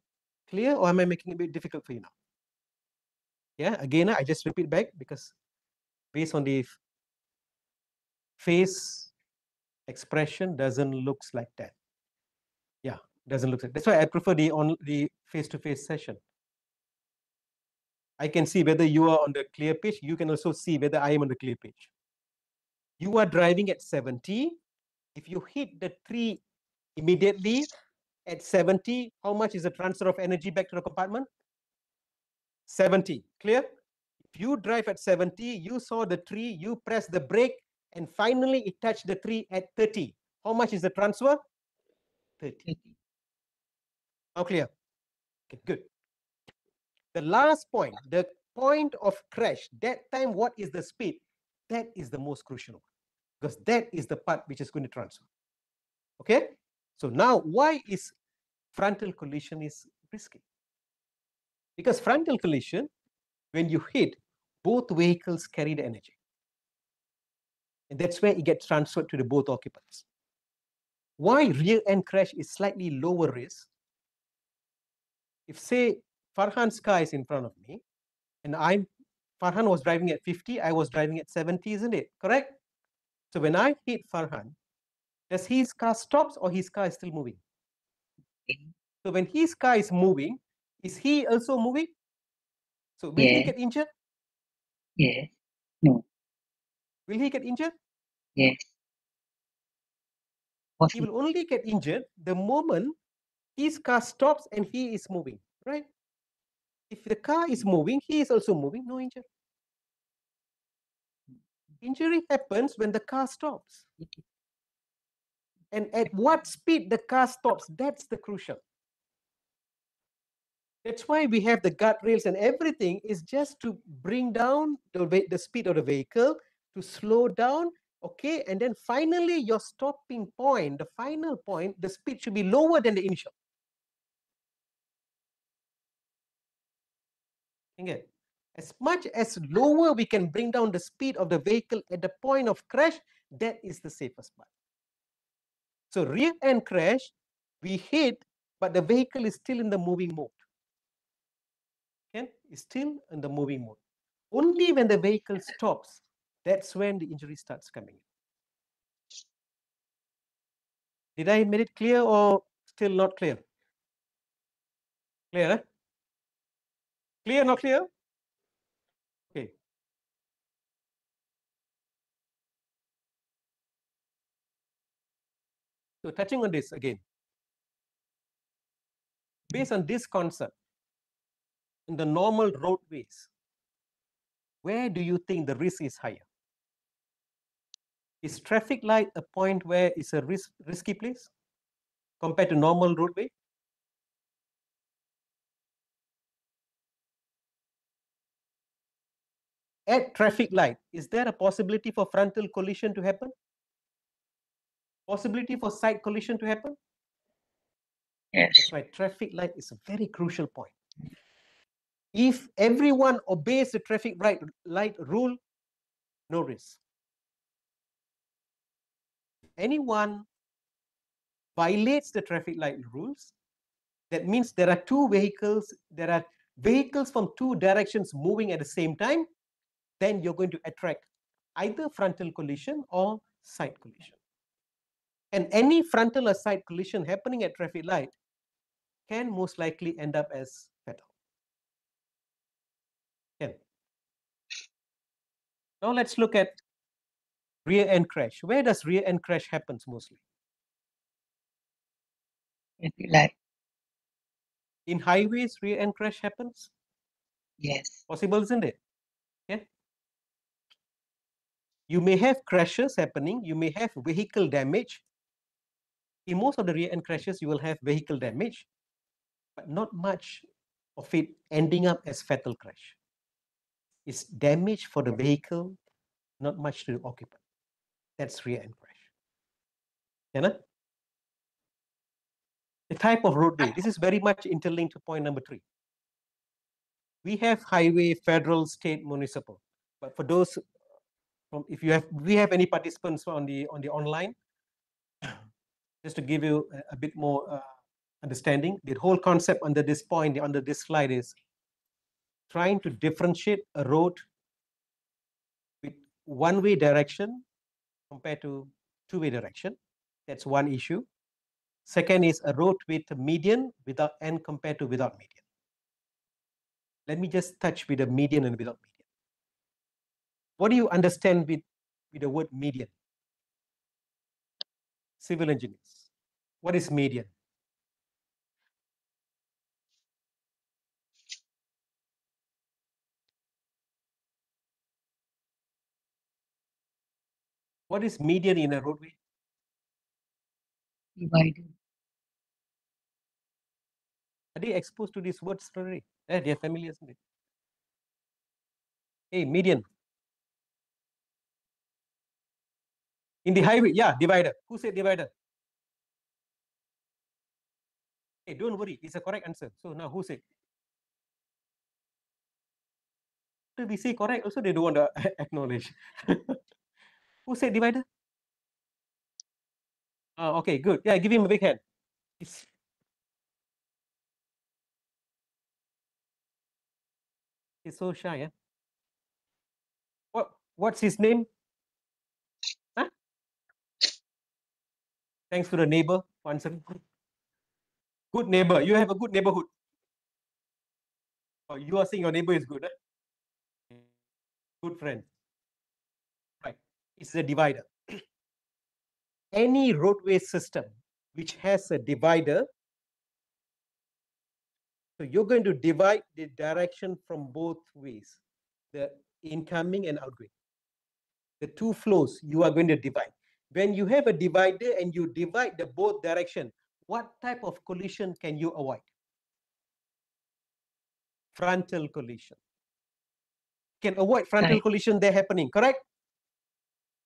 clear or am I making it a bit difficult for you now? Yeah, again, I just repeat back because based on the face expression doesn't looks like that. Yeah, doesn't look like. That's why I prefer the face-to-face session. I can see whether you are on the clear page. You can also see whether I am on the clear page. You are driving at 70. If you hit the tree immediately at 70, how much is the transfer of energy back to the compartment? 70. Clear? If you drive at 70, you saw the tree, you press the brake, and finally it touched the tree at 30. How much is the transfer? 30. Now clear? Okay, good. The last point, the point of crash, that time what is the speed? That is the most crucial one because that is the part which is going to transfer. Okay? So now why is frontal collision is risky? Because frontal collision, when you hit, both vehicles carry the energy. And that's where it gets transferred to the both occupants. Why rear end crash is slightly lower risk? If say Farhan's car is in front of me and Farhan was driving at 50, I was driving at 70, isn't it? Correct? So when I hit Farhan, does his car stops or his car is still moving? So when his car is moving, is he also moving? So will he Yeah. get injured? Yes. No. Will he get injured? Yes. He will only get injured the moment his car stops and he is moving, right? If the car is moving, he is also moving, no injury. Injury happens when the car stops. And at what speed the car stops, that's the crucial. That's why we have the guardrails and everything is just to bring down the speed of the vehicle, to slow down, okay? And then finally your stopping point, the final point, the speed should be lower than the initial. Okay. As much as lower we can bring down the speed of the vehicle at the point of crash, that is the safest part. So rear end crash, we hit, but the vehicle is still in the moving mode. Okay? is still in the moving mode. Only when the vehicle stops, that's when the injury starts coming in. Did I make it clear or still not clear? Clear? Eh? Clear, not clear? Okay. So touching on this again, based on this concept, in the normal roadways, where do you think the risk is higher? Is traffic light a point where it's a risky place compared to normal roadway? At traffic light, is there a possibility for frontal collision to happen? Possibility for side collision to happen? Yes. That's why traffic light is a very crucial point. If everyone obeys the traffic light rule, no risk. Anyone violates the traffic light rules, that means there are vehicles from two directions moving at the same time, then you're going to attract either frontal collision or side collision. And any frontal or side collision happening at traffic light can most likely end up as fatal. Can. Now let's look at rear end crash. Where does rear end crash happens mostly? Traffic light. In highways, rear end crash happens? Yes. Possible, isn't it? Yeah. You may have crashes happening, you may have vehicle damage. In most of the rear end crashes, you will have vehicle damage, but not much of it ending up as fatal crash. It's damage for the vehicle, not much to the occupant. That's rear end crash. Yeah, the type of roadway, this is very much interlinked to point number 3. We have highway, federal, state, municipal. But for those, if we have any participants on the online, just to give you a bit more understanding, the whole concept under this point, under this slide, is trying to differentiate a road with one-way direction compared to two-way direction. That's one issue. Second is a road with median without and compared to without median. Let me just touch with the median and without median. What do you understand with the word median? Civil engineers. What is median? What is median in a roadway? Divider. Are they exposed to these words already? Yeah, they are familiar, isn't it? Hey, median. In the highway, yeah, divider. Who said divider? Hey, don't worry, it's a correct answer. So now who said? After we say correct, also they don't want to acknowledge. Who said divider? Okay, good. Yeah, give him a big hand. He's so shy, yeah. What's his name? Huh? Thanks to the neighbor for answering. Good neighbor. You have a good neighborhood. Oh, you are saying your neighbor is good, huh? Good friend. Right. It's a divider. Any roadway system which has a divider, so you're going to divide the direction from both ways, the incoming and outgoing. The two flows you are going to divide. When you have a divider and you divide the both direction, what type of collision can you avoid? Frontal collision. Can avoid frontal Right. collision there happening, correct?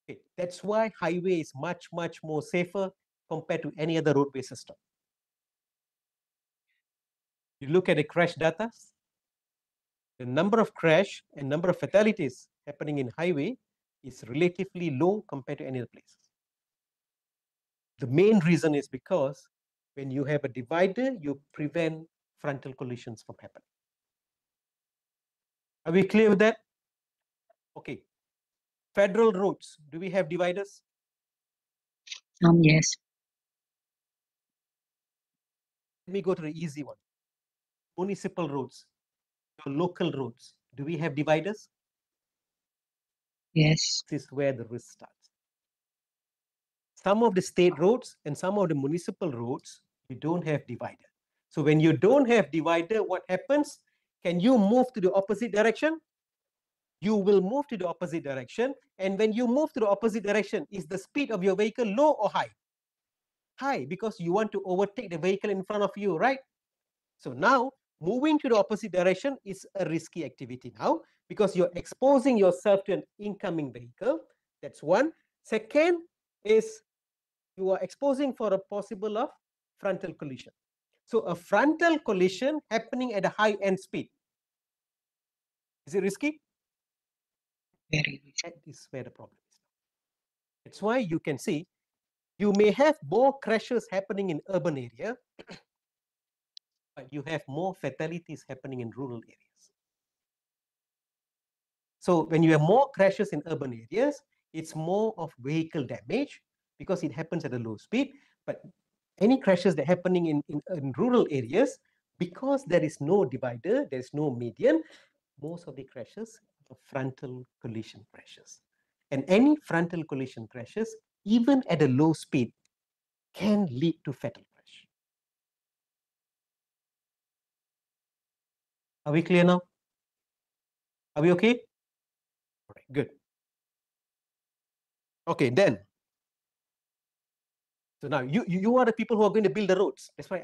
Okay. That's why highway is much, much more safer compared to any other roadway system. You look at the crash data, the number of crash and number of fatalities happening in highway is relatively low compared to any other places. The main reason is because when you have a divider, you prevent frontal collisions from happening. Are we clear with that? Okay. Federal roads, do we have dividers? Yes. Let me go to the easy one. Municipal roads, your local roads, do we have dividers? Yes. This is where the risk starts. Some of the state roads and some of the municipal roads, you don't have divider. So when you don't have divider, what happens? Can you move to the opposite direction? You will move to the opposite direction. And when you move to the opposite direction, is the speed of your vehicle low or high? High, because you want to overtake the vehicle in front of you, right? So now moving to the opposite direction is a risky activity now, because you're exposing yourself to an incoming vehicle. That's one. Second is you are exposing for a possible of frontal collision. So a frontal collision happening at a high end speed. Is it risky? Very risky. That is where the problem is. That's why you can see you may have more crashes happening in urban area, but you have more fatalities happening in rural areas. So when you have more crashes in urban areas, it's more of vehicle damage because it happens at a low speed. But any crashes that are happening in rural areas, because there is no divider, there is no median, most of the crashes are frontal collision crashes. And any frontal collision crashes, even at a low speed, can lead to fatal crash. Are we clear now? Are we okay? All right, good. Okay, then. So now you are the people who are going to build the roads. That's why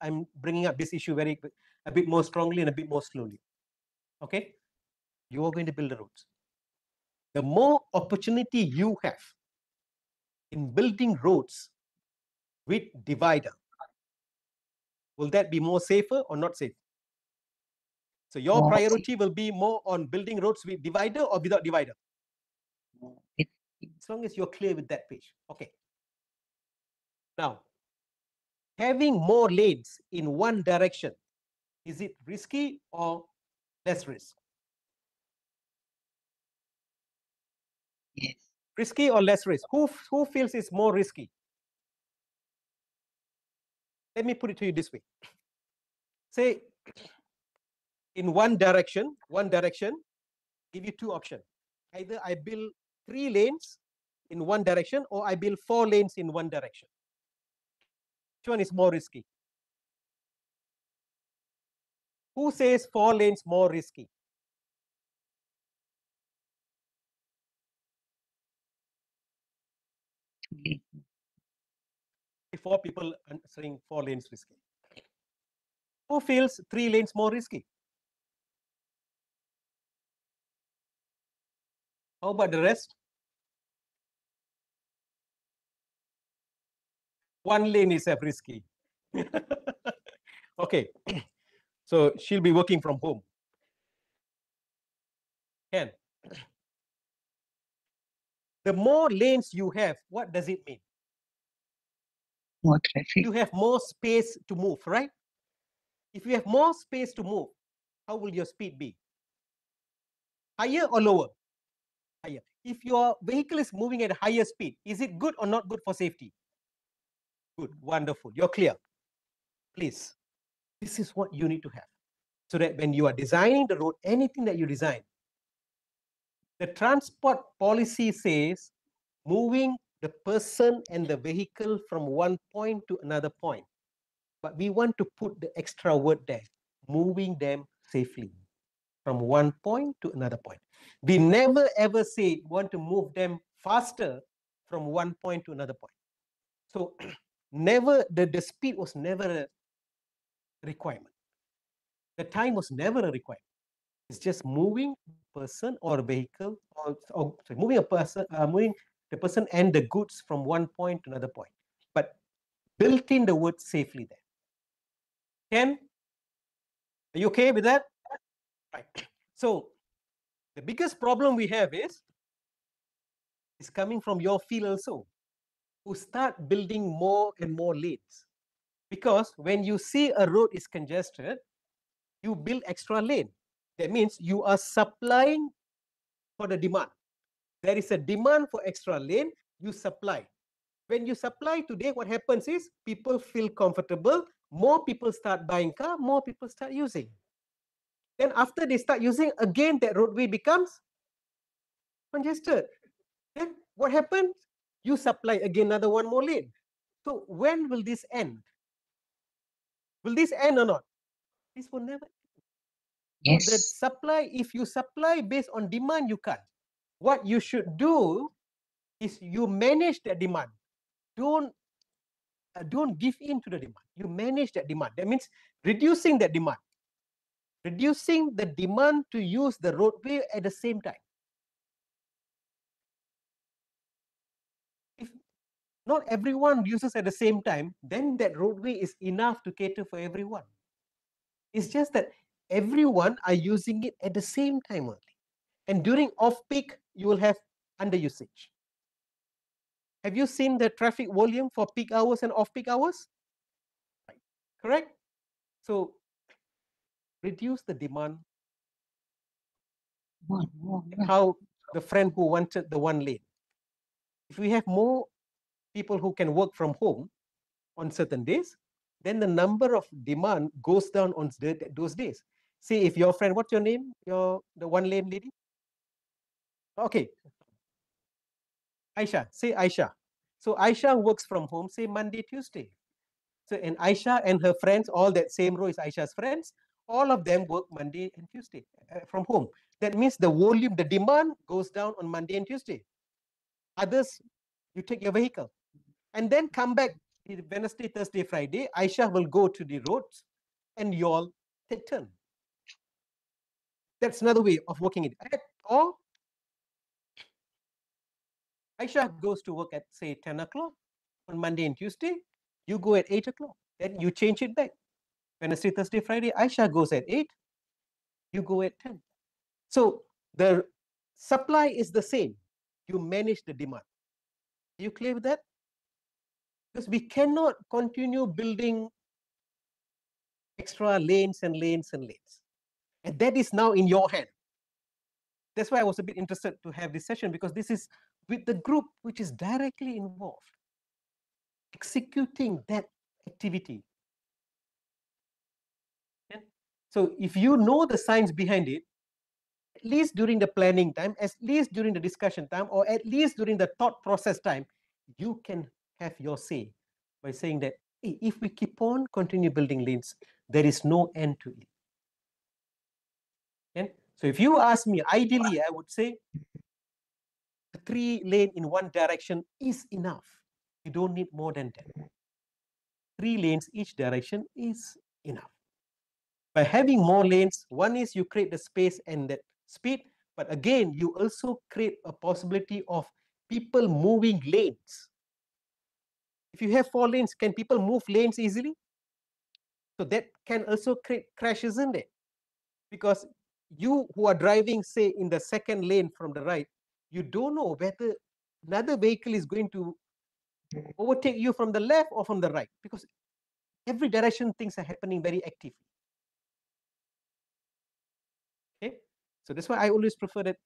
I'm bringing up this issue a bit more strongly and a bit more slowly. Okay, you are going to build the roads. The more opportunity you have in building roads with divider, will that be more safer or not safe? So your More priority will be more on building roads with divider or without divider? As long as you're clear with that page. Okay. Now, having more lanes in one direction, is it risky or less risk? Yes. Risky or less risk? Who feels it's more risky? Let me put it to you this way. Say in one direction, give you two options. Either I build 3 lanes in one direction or I build 4 lanes in one direction. Which one is more risky? Who says 4 lanes more risky? Really. 4 people answering 4 lanes risky. Who feels 3 lanes more risky? How about the rest? 1 lane is risky. Okay, so she'll be working from home. Ken, the more lanes you have, what does it mean? More traffic. You have more space to move, right? If you have more space to move, how will your speed be? Higher or lower? Higher. If your vehicle is moving at a higher speed, is it good or not good for safety? Good, wonderful. You're clear. Please, this is what you need to have. So that when you are designing the road, anything that you design, the transport policy says moving the person and the vehicle from one point to another point. But we want to put the extra word there, moving them safely from one point to another point. We never ever say want to move them faster from one point to another point. So never, the speed was never a requirement. The time was never a requirement. It's just moving a person or a vehicle, or sorry, moving a person, moving the person and the goods from one point to another point. But built in the word safely there. Ken, are you okay with that? Right. So the biggest problem we have is coming from your field also, who start building more and more lanes. Because when you see a road is congested, you build extra lane. That means you are supplying for the demand. There is a demand for extra lane, you supply. When you supply today, what happens is people feel comfortable, more people start buying car, more people start using. Then after they start using, again that roadway becomes congested. Then what happens? You supply again another one more lane. So when will this end? Will this end or not? This will never. So the Yes. supply, if you supply based on demand, you can't. What you should do is you manage that demand. Don't give in to the demand. You manage that demand. That means reducing that demand. Reducing the demand to use the roadway at the same time. If not everyone uses at the same time, then that roadway is enough to cater for everyone. It's just that everyone are using it at the same time only. And during off-peak, you will have under-usage. Have you seen the traffic volume for peak hours and off-peak hours? Correct? So reduce the demand. How the friend who wanted the one lane. If we have more people who can work from home on certain days, then the number of demand goes down on those days. See, if your friend, what's your name? The one lane lady? Okay. Aisha, say Aisha. So Aisha works from home, say Monday, Tuesday. So and Aisha and her friends, all that same row is Aisha's friends, all of them work Monday and Tuesday from home. That means the volume, the demand goes down on Monday and Tuesday. Others, you take your vehicle. And then come back Wednesday, Thursday, Friday. Aisha will go to the roads and you all take turn. That's another way of working it. Or Aisha goes to work at, say, 10 o'clock on Monday and Tuesday. You go at 8 o'clock. Then you change it back. Wednesday, Thursday, Friday. Aisha goes at 8. You go at 10. So the supply is the same. You manage the demand. Are you clear with that? Because we cannot continue building extra lanes and lanes and lanes. And that is now in your hand. That's why I was a bit interested to have this session, because this is with the group which is directly involved, executing that activity. Yeah? So if you know the science behind it, at least during the planning time, at least during the discussion time, or at least during the thought process time, you can have your say by saying that, hey, if we keep on continue building lanes, there is no end to it. And so if you ask me, ideally, I would say 3 lane in one direction is enough. You don't need more than 10. 3 lanes each direction is enough. By having more lanes, one is you create the space and the speed, but again, you also create a possibility of people moving lanes. If you have 4 lanes, can people move lanes easily? So that can also create crashes in there. Because you who are driving, say, in the second lane from the right, you don't know whether another vehicle is going to overtake you from the left or from the right, because every direction things are happening very actively. Okay, so that's why I always prefer that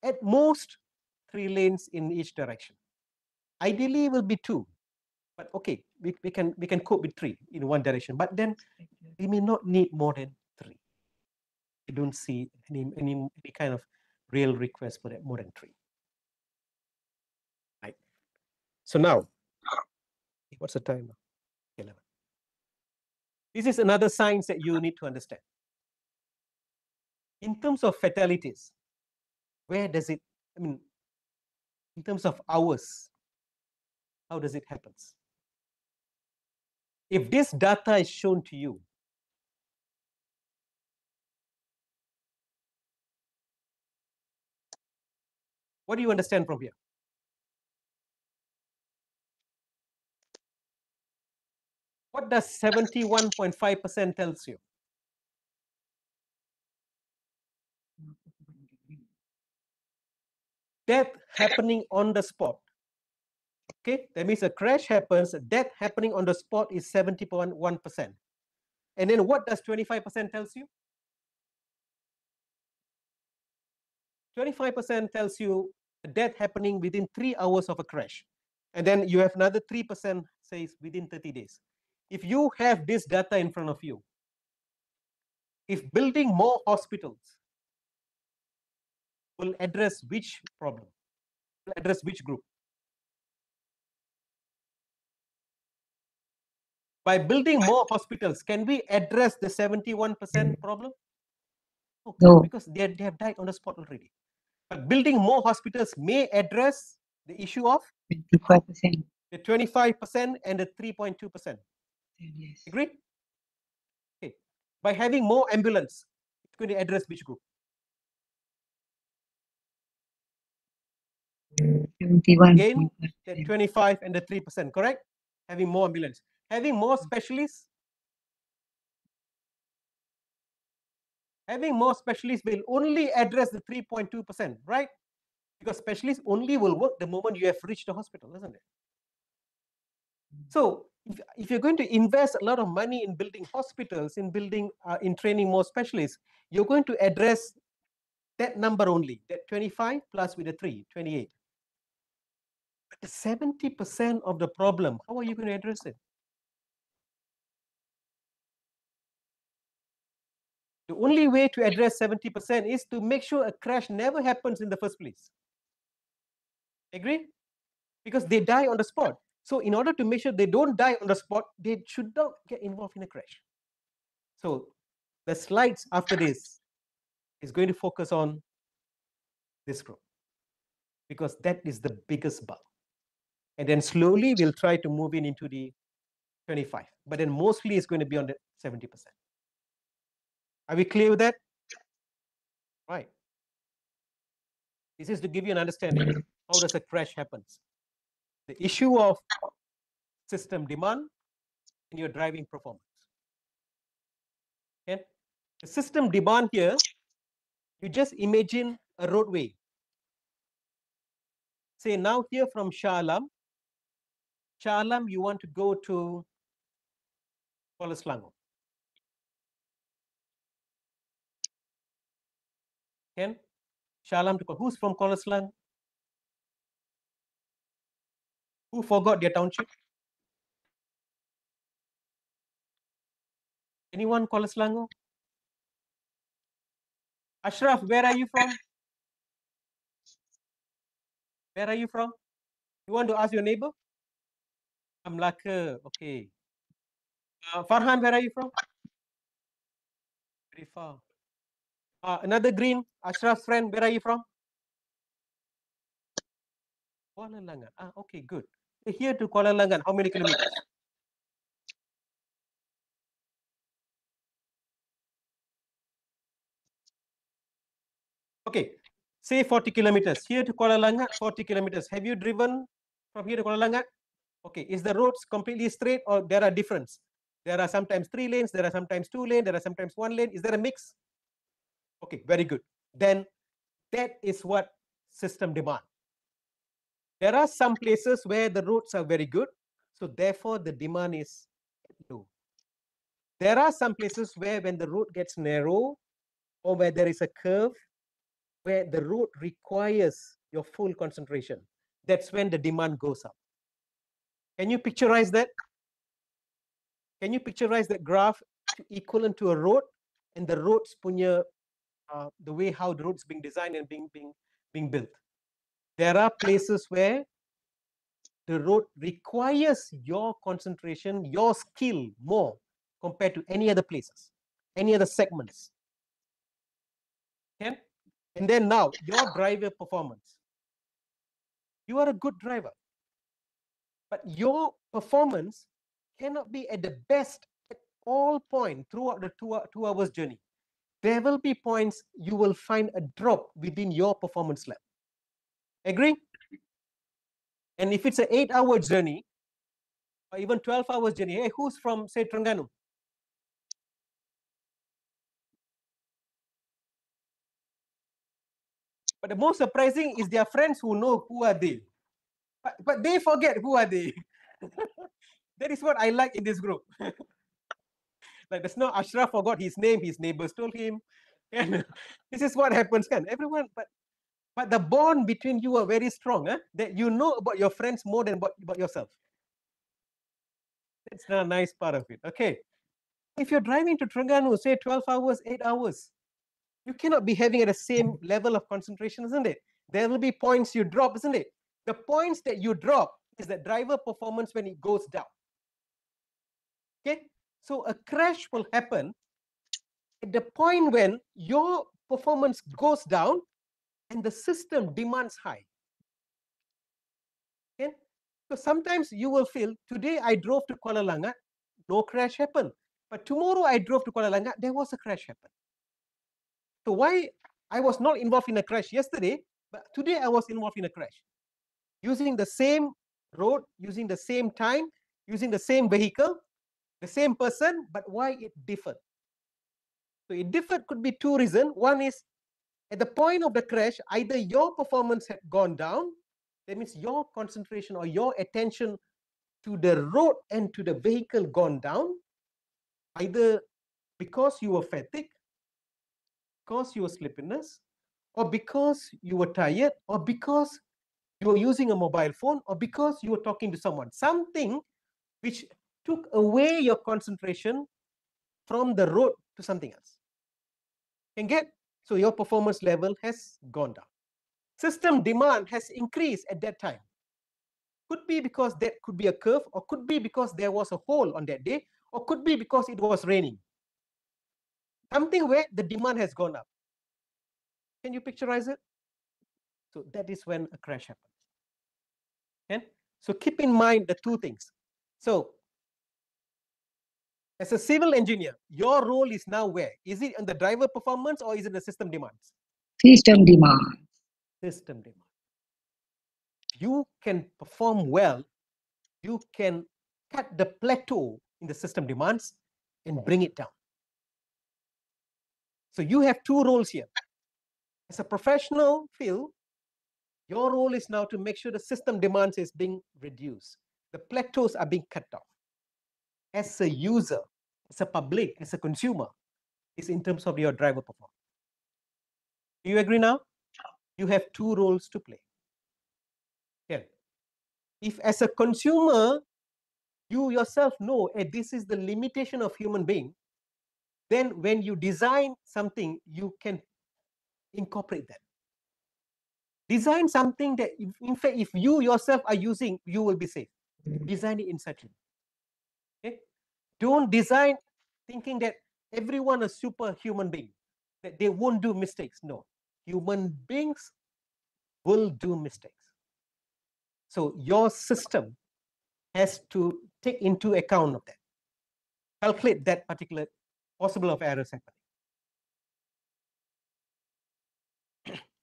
at most 3 lanes in each direction. Ideally, it will be 2, but okay, we can cope with 3 in one direction. But then we may not need more than 3. I don't see any kind of real request for that more than 3. Right. So now, what's the time now? 11. This is another science that you need to understand. In terms of fatalities, where does it, I mean, in terms of hours, how does it happen? If this data is shown to you, what do you understand from here? What does 71.5% tells you? Death happening on the spot. Okay, that means a crash happens, death happening on the spot is 70.1%. And then what does 25% tells you? 25% tells you a death happening within 3 hours of a crash. And then you have another 3% says within 30 days. If you have this data in front of you, if building more hospitals will address which problem, will address which group? By building more hospitals, can we address the 71% problem? No. Because they have died on the spot already. But building more hospitals may address the issue of 25%. the 25% and the 3.2%. Yes. Agreed? Okay. By having more ambulance, it's going to address which group? 71. Again, the 25 and the 3%, correct? Having more ambulance. Having more specialists. Having more specialists will only address the 3.2%, right? Because specialists only will work the moment you have reached the hospital, isn't it? So if you're going to invest a lot of money in building hospitals, in building, in training more specialists, you're going to address that number only, that 25 plus with the 3, 28. But the 70% of the problem, how are you going to address it? The only way to address 70% is to make sure a crash never happens in the first place. Agree? Because they die on the spot. So in order to make sure they don't die on the spot, they should not get involved in a crash. So the slides after this is going to focus on this group, because that is the biggest bulk. And then slowly we'll try to move into the 25, but then mostly it's going to be on the 70%. Are we clear with that? Right. This is to give you an understanding. How does a crash happens? The issue of system demand and your driving performance. Okay? The system demand here, you just imagine a roadway. Say now here from Shah Alam, you want to go to Kuala Selangor. Okay? Shah Alam to who's from Kuala Selangor? Who forgot their township? Anyone Kuala Selangor? Ashraf, where are you from? Where are you from? You want to ask your neighbor? I'm Melaka. Okay. Farhan, where are you from? Very far. Another green. Ashraf's friend, where are you from? Kuala Langan. Okay, good. Here to Kuala Langan, how many kilometers? Okay, say 40 kilometers. Here to Kuala Langan, 40 kilometers. Have you driven from here to Kuala Langan? Okay, is the roads completely straight or there are difference? There are sometimes 3 lanes, there are sometimes 2 lanes, there are sometimes 1 lane. Is there a mix? Okay, very good. Then that is what system demand. There are some places where the roads are very good, so therefore the demand is low. There are some places where when the road gets narrow or where there is a curve, where the road requires your full concentration, that's when the demand goes up. Can you picturize that? Can you picturize that graph equivalent to a road and the roads punya the way how the roads being designed and being built? There are places where the road requires your concentration, your skill more compared to any other places, any other segments. Okay? And then now your driver performance. You are a good driver, but your performance cannot be at the best at all points throughout the 2 hours journey. There will be points you will find a drop within your performance level. Agree? And if it's an 8-hour journey or even 12 hours journey, hey, who's from, say, Terengganu? But the most surprising is their friends who know who are they. But they forget who are they. That is what I like in this group. Like there's no Ashraf forgot his name, his neighbors told him. And this is what happens, can everyone, but but the bond between you are very strong, that you know about your friends more than about yourself. That's a nice part of it. Okay. If you're driving to Terengganu, say 12 hours, 8 hours, you cannot be having at the same level of concentration, isn't it? There will be points you drop, isn't it? The points that you drop is the driver performance when it goes down. Okay. So a crash will happen at the point when your performance goes down and the system demands high. Okay. So sometimes you will feel, today I drove to Kuala Langat, no crash happened. But tomorrow I drove to Kuala Langat, there was a crash happen. So why I was not involved in a crash yesterday, but today I was involved in a crash. Using the same road, using the same time, using the same vehicle, the same person, but why it differed? So it differed could be two reasons. One is, at the point of the crash, either your performance had gone down, that means your concentration or your attention to the road and to the vehicle gone down, either because you were fatigued, because you were sleepiness, or because you were tired, or because you were using a mobile phone, or because you were talking to someone. Something which took away your concentration from the road to something else. Can get? So your performance level has gone down. System demand has increased at that time. Could be because that could be a curve, or could be because there was a hole on that day, or could be because it was raining. Something where the demand has gone up. Can you picturize it? So that is when a crash happens. Okay? So keep in mind the two things. So as a civil engineer, your role is now where? Is it on the driver performance or is it the system demands? System demand. System demand. You can perform well, you can cut the plateau in the system demands and bring it down. So you have two roles here. As a professional field, your role is now to make sure the system demands is being reduced. The plateaus are being cut off. As a user, as a public, as a consumer, is in terms of your driver performance. Do you agree now? You have two roles to play. Yeah. If as a consumer, you yourself know, hey, this is the limitation of human being, then when you design something, you can incorporate that. Design something that, in fact, if you yourself are using, you will be safe. Design it in such a way. Okay? Don't design thinking that everyone is superhuman being, that they won't do mistakes. No, human beings will do mistakes. So your system has to take into account of that, calculate that particular possible of errors happening.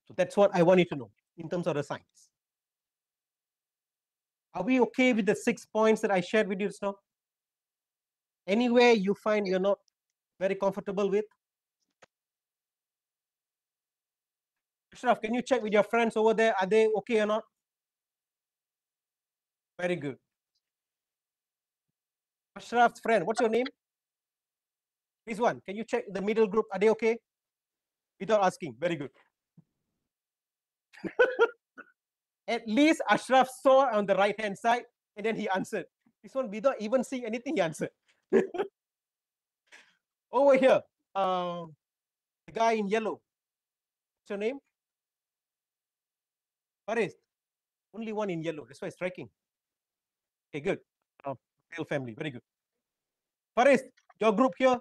So that's what I want you to know in terms of the science. Are we okay with the 6 points that I shared with you just now? Anywhere you find you're not very comfortable with? Ashraf, can you check with your friends over there? Are they okay or not? Very good. Ashraf's friend, what's your name? Rizwan, can you check the middle group? Are they okay? Without asking. Very good. At least Ashraf saw on the right-hand side and then he answered. This one, without even seeing anything, he answered. Over here, the guy in yellow. What's your name? Faris. Only one in yellow. That's why it's striking. Okay, good. Real family. Very good. Faris, your group here.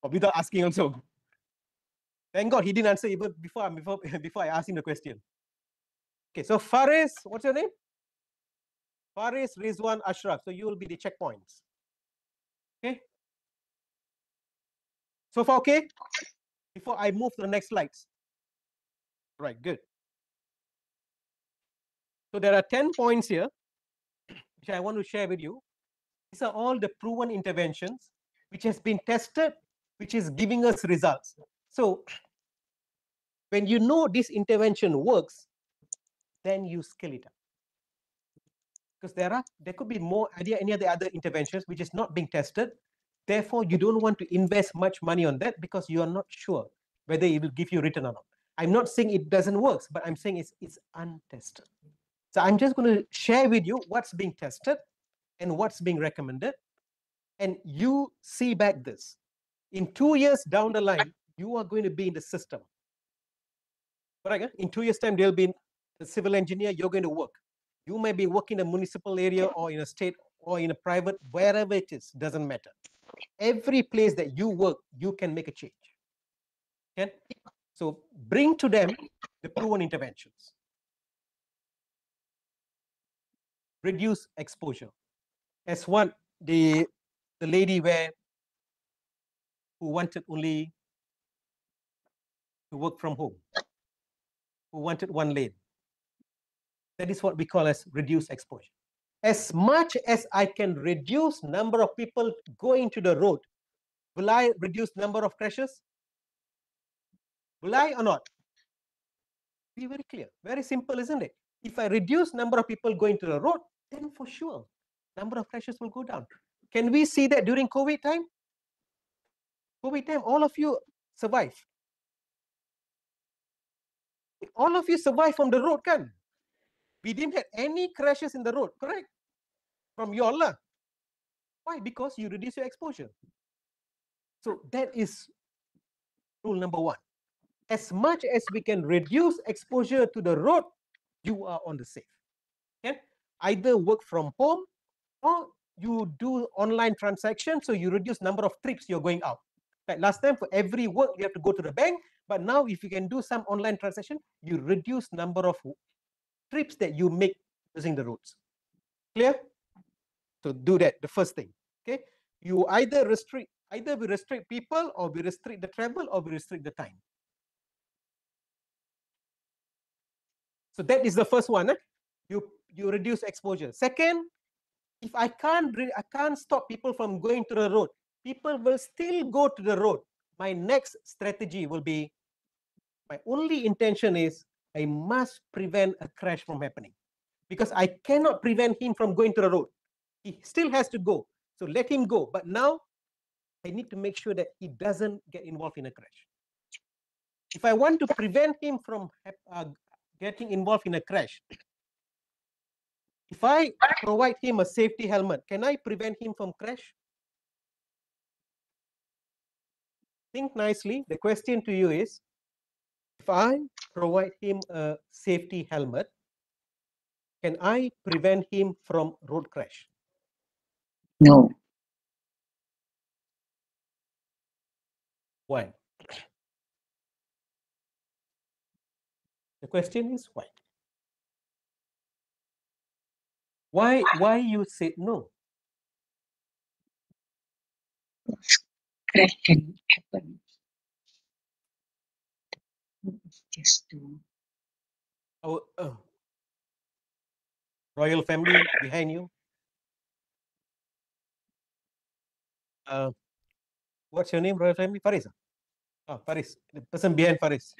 Oh, without asking also. Thank God he didn't answer even before I asked him the question. Okay, so Faris, what's your name? Faris, Rizwan, Ashraf. So you will be the checkpoints. Okay. So far, okay? Before I move to the next slides. Right, good. So there are 10 points here, which I want to share with you. These are all the proven interventions, which has been tested, which is giving us results. So when you know this intervention works, then you scale it up. Because there could be more any other interventions which is not being tested. Therefore, you don't want to invest much money on that because you are not sure whether it will give you return or not. I'm not saying it doesn't work, but I'm saying it's untested. So I'm just going to share with you what's being tested and what's being recommended. And you see back this. In 2 years down the line, you are going to be in the system. Correct? In 2 years' time, there'll be a civil engineer, you're going to work. You may be working in a municipal area or in a state or in a private, wherever it is, doesn't matter. Every place that you work, you can make a change. Okay? So bring to them the proven interventions. Reduce exposure. As what the lady who wanted only to work from home, who wanted one lane. That is what we call as reduce exposure. As much as I can reduce number of people going to the road, will I reduce number of crashes? Will I or not? Be very clear. Very simple, isn't it? If I reduce number of people going to the road, then for sure, number of crashes will go down. Can we see that during COVID time? COVID time, all of you survive. All of you survive from the road, kan? We didn't have any crashes in the road, correct? From your Allah. Why? Because you reduce your exposure. So that is rule number one. As much as we can reduce exposure to the road, you are on the safe. Okay? Either work from home or you do online transaction, so you reduce number of trips you're going out. Like last time, for every work you have to go to the bank, but now if you can do some online transaction, you reduce number of trips that you make using the roads. Clear? So do that, the first thing. Okay, you either we restrict people, or we restrict the travel, or we restrict the time. So that is the first one. You reduce exposure. Second, if I can't stop people from going to the road, people will still go to the road. My next strategy will be, my only intention is I must prevent a crash from happening, because I cannot prevent him from going to the road. He still has to go. So let him go. But now I need to make sure that he doesn't get involved in a crash. If I want to prevent him from getting involved in a crash, if I provide him a safety helmet, can I prevent him from crash? Think nicely. The question to you is, if I provide him a safety helmet, can I prevent him from road crash? No. Why? The question is why? Why you said no? Crash can happen. It's just to Our royal family behind you. What's your name, royal family? Faris. Oh, Faris. The person behind Faris.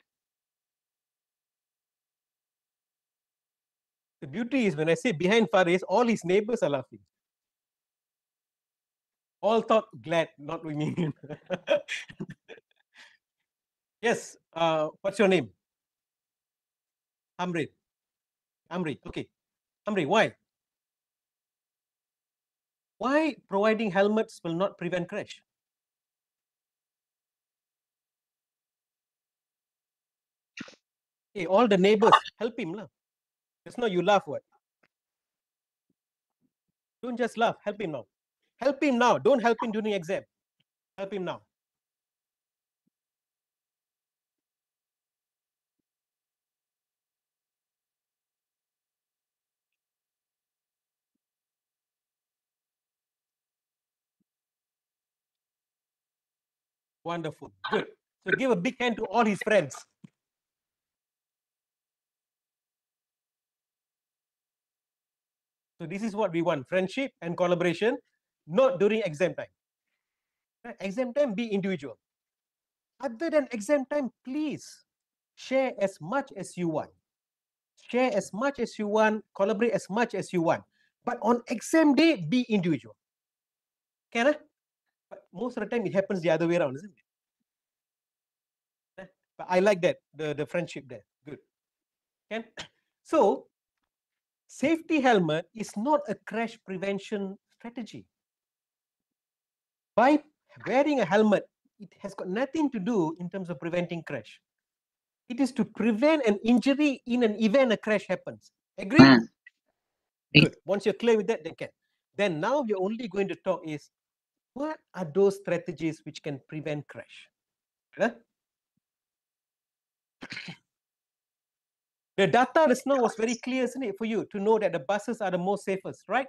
The beauty is when I say behind Faris, all his neighbors are laughing. All thought glad, not with me. Yes. What's your name? Amri. Amri. Okay. Amri, why? Why providing helmets will not prevent crash? Hey, all the neighbors, help him. Just now you laugh, what? Don't just laugh, help him now. Help him now. Don't help him during exam. Help him now. Wonderful. Good. So give a big hand to all his friends. So this is what we want, friendship and collaboration, not during exam time. Exam time, be individual. Other than exam time, please share as much as you want. Share as much as you want, collaborate as much as you want. But on exam day, be individual. Can I? But most of the time, it happens the other way around, isn't it? But I like that, the friendship there. Good. Okay. So safety helmet is not a crash prevention strategy. By wearing a helmet, it has got nothing to do in terms of preventing crash. It is to prevent an injury in an event a crash happens. Agree? Good. Once you're clear with that, they can. Then now we're only going to talk is what are those strategies which can prevent crash? Huh? The data just now was very clear, isn't it, for you to know that the buses are the most safest, right?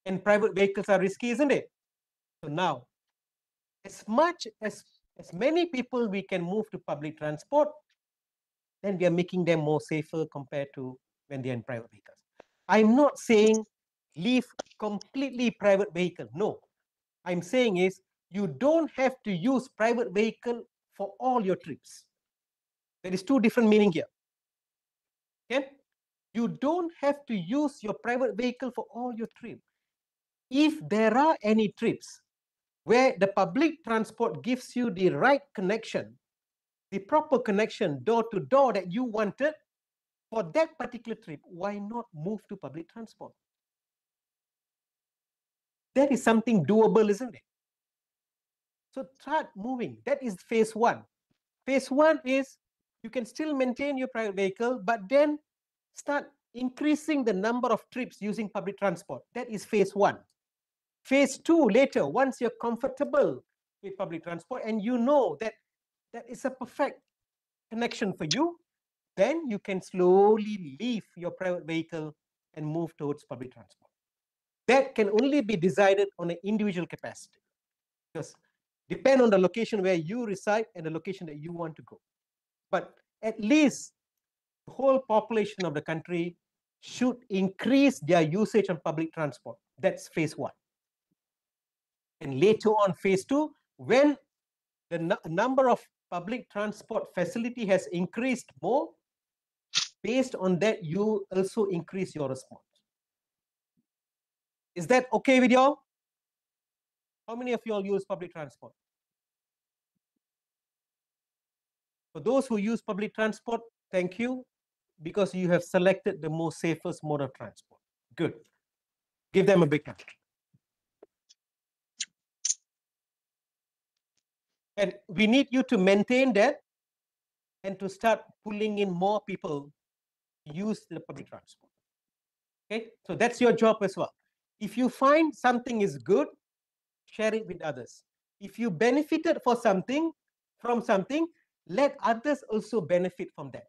And private vehicles are risky, isn't it? So now, as many people we can move to public transport, then we are making them more safer compared to when they're in private vehicles. I'm not saying leave completely private vehicle. No, I'm saying is you don't have to use private vehicle for all your trips. There is two different meaning here. Okay, you don't have to use your private vehicle for all your trips. If there are any trips where the public transport gives you the right connection, the proper connection door to door that you wanted for that particular trip, why not move to public transport? That is something doable, isn't it? So start moving. That is phase one. Phase one is you can still maintain your private vehicle, but then start increasing the number of trips using public transport. That is phase one. Phase two, later, once you're comfortable with public transport and you know that that is a perfect connection for you, then you can slowly leave your private vehicle and move towards public transport. That can only be decided on an individual capacity, because depend on the location where you reside and the location that you want to go. But at least the whole population of the country should increase their usage on public transport. That's phase one. And later on, phase two, when the number of public transport facility has increased more, based on that, you also increase your response. Is that okay with y'all? How many of y'all use public transport? For those who use public transport, thank you, because you have selected the most safest mode of transport. Good. Give them a big hand. And we need you to maintain that and to start pulling in more people to use the public transport. Okay, so that's your job as well. If you find something is good, share it with others. If you benefited from something, let others also benefit from that.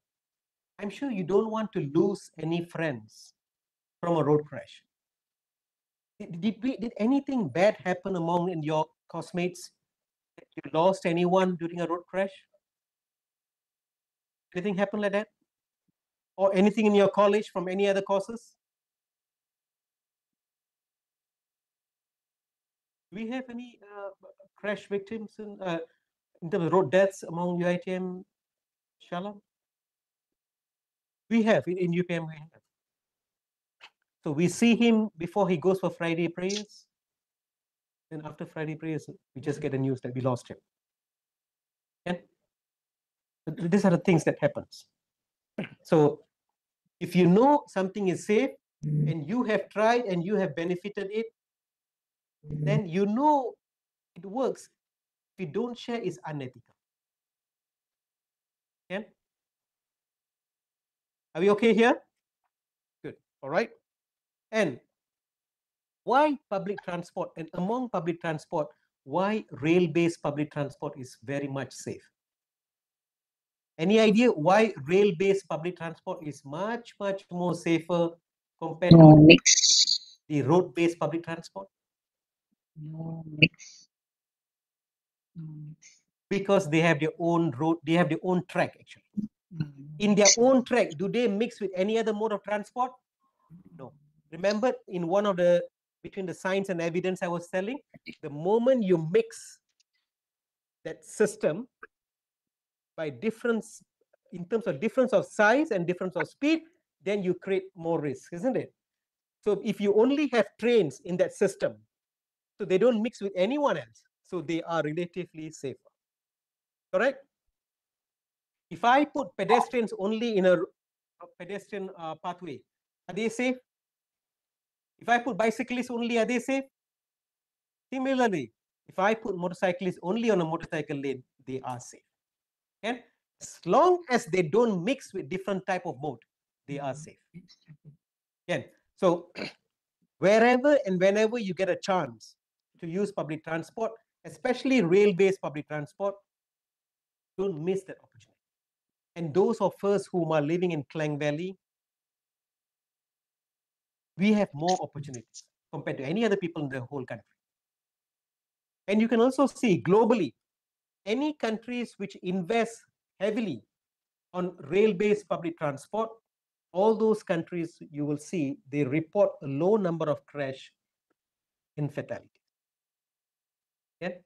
I'm sure you don't want to lose any friends from a road crash. Did anything bad happen among your classmates? You lost anyone during a road crash? Anything happen like that? Or anything in your college from any other courses? Do we have any crash victims in terms of road deaths among UITM, Shalom? We have, in UPM we have. So we see him before he goes for Friday prayers. And after Friday prayers, we just get the news that we lost him. Okay? These are the things that happens. So if you know something is safe and you have tried and you have benefited it, then you know it works. If you don't share, it's unethical. Okay? Are we okay here? Good. All right. And why public transport? And among public transport, why rail-based public transport is very much safe? Any idea why rail-based public transport is much more safer compared to the road-based public transport? Because they have their own road, they have their own track actually. In their own track, do they mix with any other mode of transport? No. Remember in one of the, between the science and evidence I was telling, the moment you mix that system by difference, in terms of difference of size and difference of speed, then you create more risk, isn't it? So if you only have trains in that system, so they don't mix with anyone else, so they are relatively safer. Correct? If I put pedestrians only in a pedestrian pathway, are they safe? If I put bicyclists only, are they safe? Similarly, if I put motorcyclists only on a motorcycle lane, they are safe. And as long as they don't mix with different type of mode, they are safe. Again, so wherever and whenever you get a chance to use public transport, especially rail-based public transport, don't miss that opportunity. And those of us who are living in Klang Valley, we have more opportunities compared to any other people in the whole country. And you can also see globally, any countries which invest heavily on rail-based public transport, all those countries you will see, they report a low number of crash and fatalities. Okay?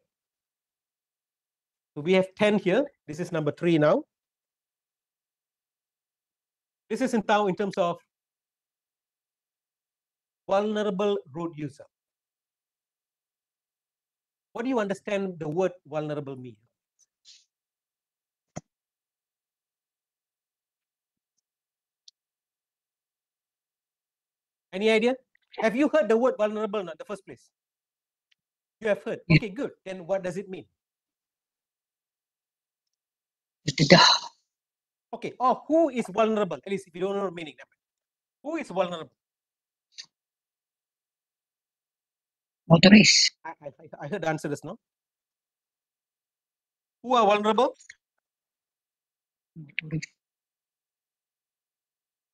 So we have 10 here. This is number 3 now. This is in terms of vulnerable road user. What do you understand the word vulnerable mean? Any idea? Have you heard the word vulnerable in the first place? You have heard. Yeah. Okay, good. Then what does it mean? Okay. Or who is vulnerable? At least if you don't know the meaning. Who is vulnerable? Motorist. I heard the answer is no. Who are vulnerable? Motorist.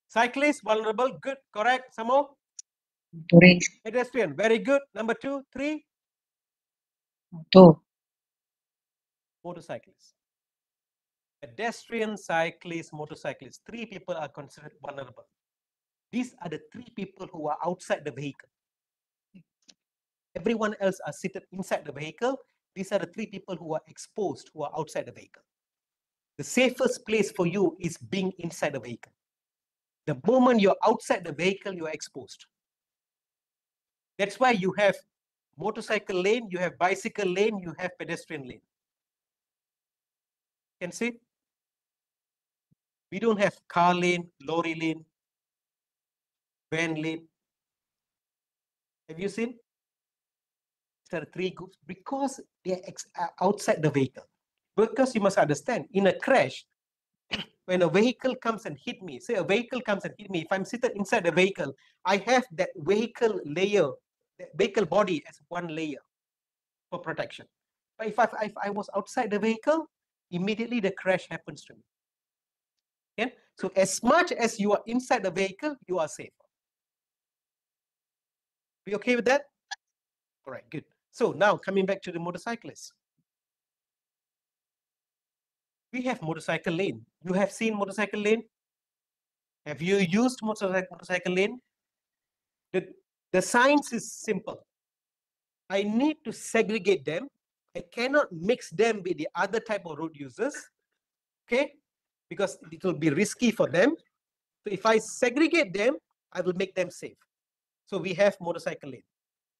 Cyclists vulnerable. Good. Correct. Some more. Motorist. Pedestrian. Very good. Number 2, 3. Motor. Motorcyclists. Pedestrian, cyclists, motorcyclists. 3 people are considered vulnerable. These are the 3 people who are outside the vehicle. Everyone else are seated inside the vehicle. These are the 3 people who are exposed, who are outside the vehicle. The safest place for you is being inside the vehicle. The moment you're outside the vehicle, you are exposed. That's why you have motorcycle lane, you have bicycle lane, you have pedestrian lane. Can see? We don't have car lane, lorry lane, van lane. Have you seen? There are 3 groups because they are outside the vehicle. Because you must understand, in a crash, when a vehicle comes and hit me, say a vehicle comes and hit me, if I'm seated inside the vehicle, I have that vehicle layer, the vehicle body as one layer for protection. But if I was outside the vehicle, immediately the crash happens to me. Okay? So as much as you are inside the vehicle, you are safe. We okay with that? All right, good. So now coming back to the motorcyclists. We have motorcycle lane. You have seen motorcycle lane? Have you used motorcycle lane? The science is simple. I need to segregate them. I cannot mix them with the other type of road users, okay? Because it will be risky for them. So if I segregate them, I will make them safe. So we have motorcycle lane.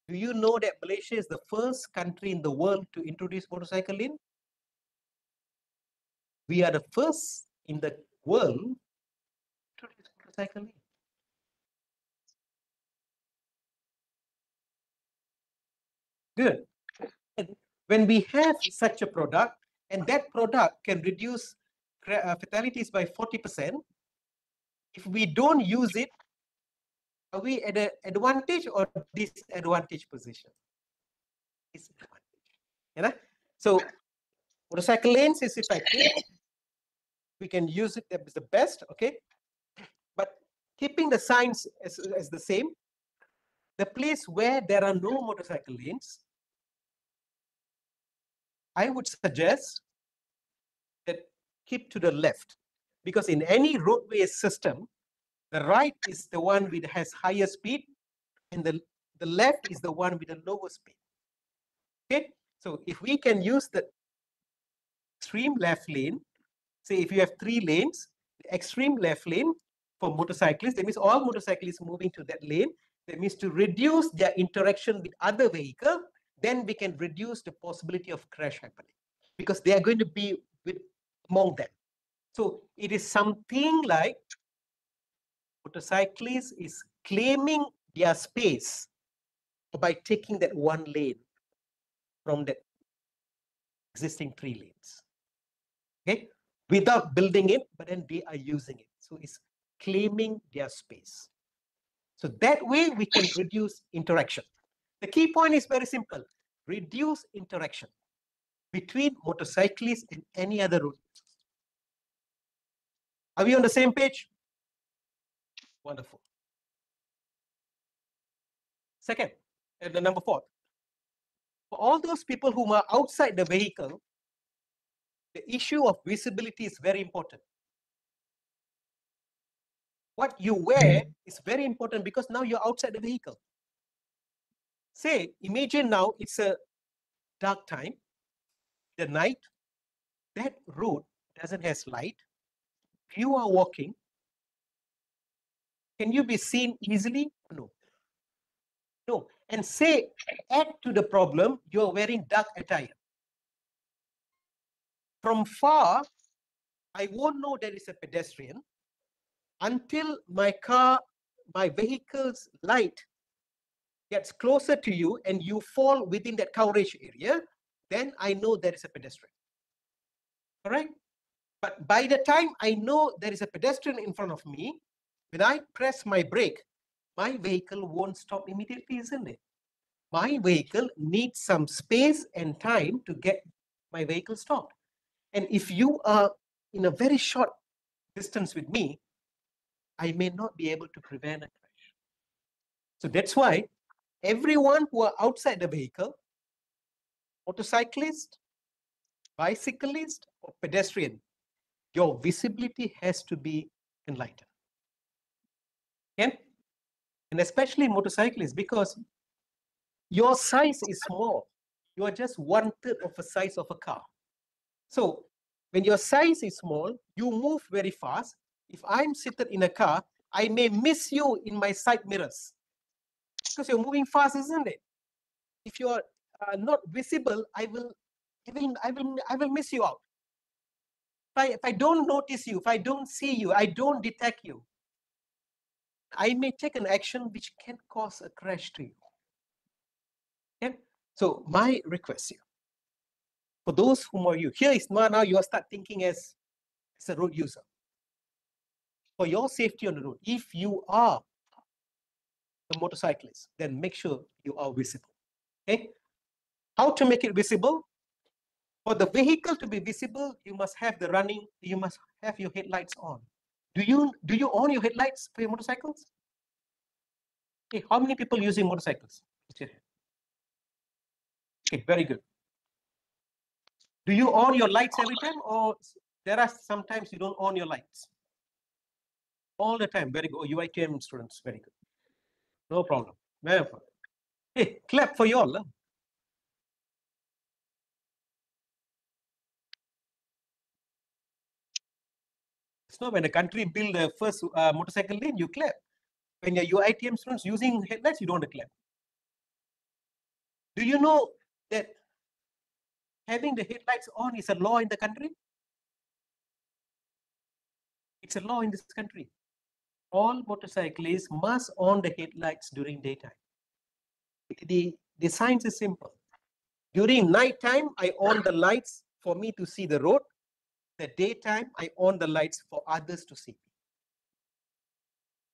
Do you know that Malaysia is the first country in the world to introduce motorcycle lane? We are the first in the world to introduce motorcycle lane. Good. And when we have such a product, and that product can reduce fatalities by 40%, if we don't use it, are we at an advantage or disadvantage position? Disadvantage. You know? So motorcycle lanes is effective. We can use it as the best, okay? But keeping the signs as the same, the place where there are no motorcycle lanes, I would suggest that keep to the left, because in any roadway system, the right is the one which has higher speed, and the left is the one with the lower speed. Okay, so if we can use the extreme left lane, say if you have 3 lanes, the extreme left lane for motorcyclists, that means all motorcyclists moving to that lane, that means to reduce their interaction with other vehicle, then we can reduce the possibility of crash happening, because they are going to be among them. So it is something like motorcyclist is claiming their space by taking that one lane from the existing 3 lanes. Okay, without building it, but then they are using it. So it's claiming their space. So that way we can reduce interaction. The key point is very simple: reduce interaction between motorcyclists and any other road. Are we on the same page? Wonderful. Second, and the number 4, for all those people who are outside the vehicle, the issue of visibility is very important. What you wear is very important because now you're outside the vehicle. Say, imagine now it's a dark time, the night, that road doesn't have light. If you are walking, can you be seen easily? No. No. And say, add to the problem, you're wearing dark attire. From far, I won't know there is a pedestrian until my vehicle's light gets closer to you and you fall within that coverage area, then I know there is a pedestrian. All right? But by the time I know there is a pedestrian in front of me, when I press my brake, my vehicle won't stop immediately, isn't it? My vehicle needs some space and time to get my vehicle stopped. And if you are in a very short distance with me, I may not be able to prevent a crash. So that's why everyone who are outside the vehicle, motorcyclist, bicyclist, or pedestrian, your visibility has to be enlightened. Okay? And especially motorcyclists, because your size is small. You are just 1/3 of the size of a car. So when your size is small, you move very fast. If I'm seated in a car, I may miss you in my side mirrors because you're moving fast, isn't it? If you are not visible, I will miss you out. If I don't notice you, if I don't see you, I don't detect you, I may take an action which can cause a crash to you. Okay? So my request here, for those whom are you, here is now you start thinking as a road user. For your safety on the road, if you are a motorcyclist, then make sure you are visible. Okay? How to make it visible? For the vehicle to be visible, you must have you must have your headlights on. Do you on your headlights for your motorcycles? Okay, how many people using motorcycles? Okay, very good. Do you on your lights every time, or there are sometimes you don't on your lights? All the time. Very good. UITM students, very good. No problem. Very good. Hey, clap for you all. Huh? It's not when the country build the first motorcycle lane, you clap. When your UITM students using headlights, you don't clap. Do you know that having the headlights on is a law in the country? It's a law in this country. All motorcyclists must on the headlights during daytime. The science is simple. During nighttime, I on the lights for me to see the road. The daytime, I on the lights for others to see.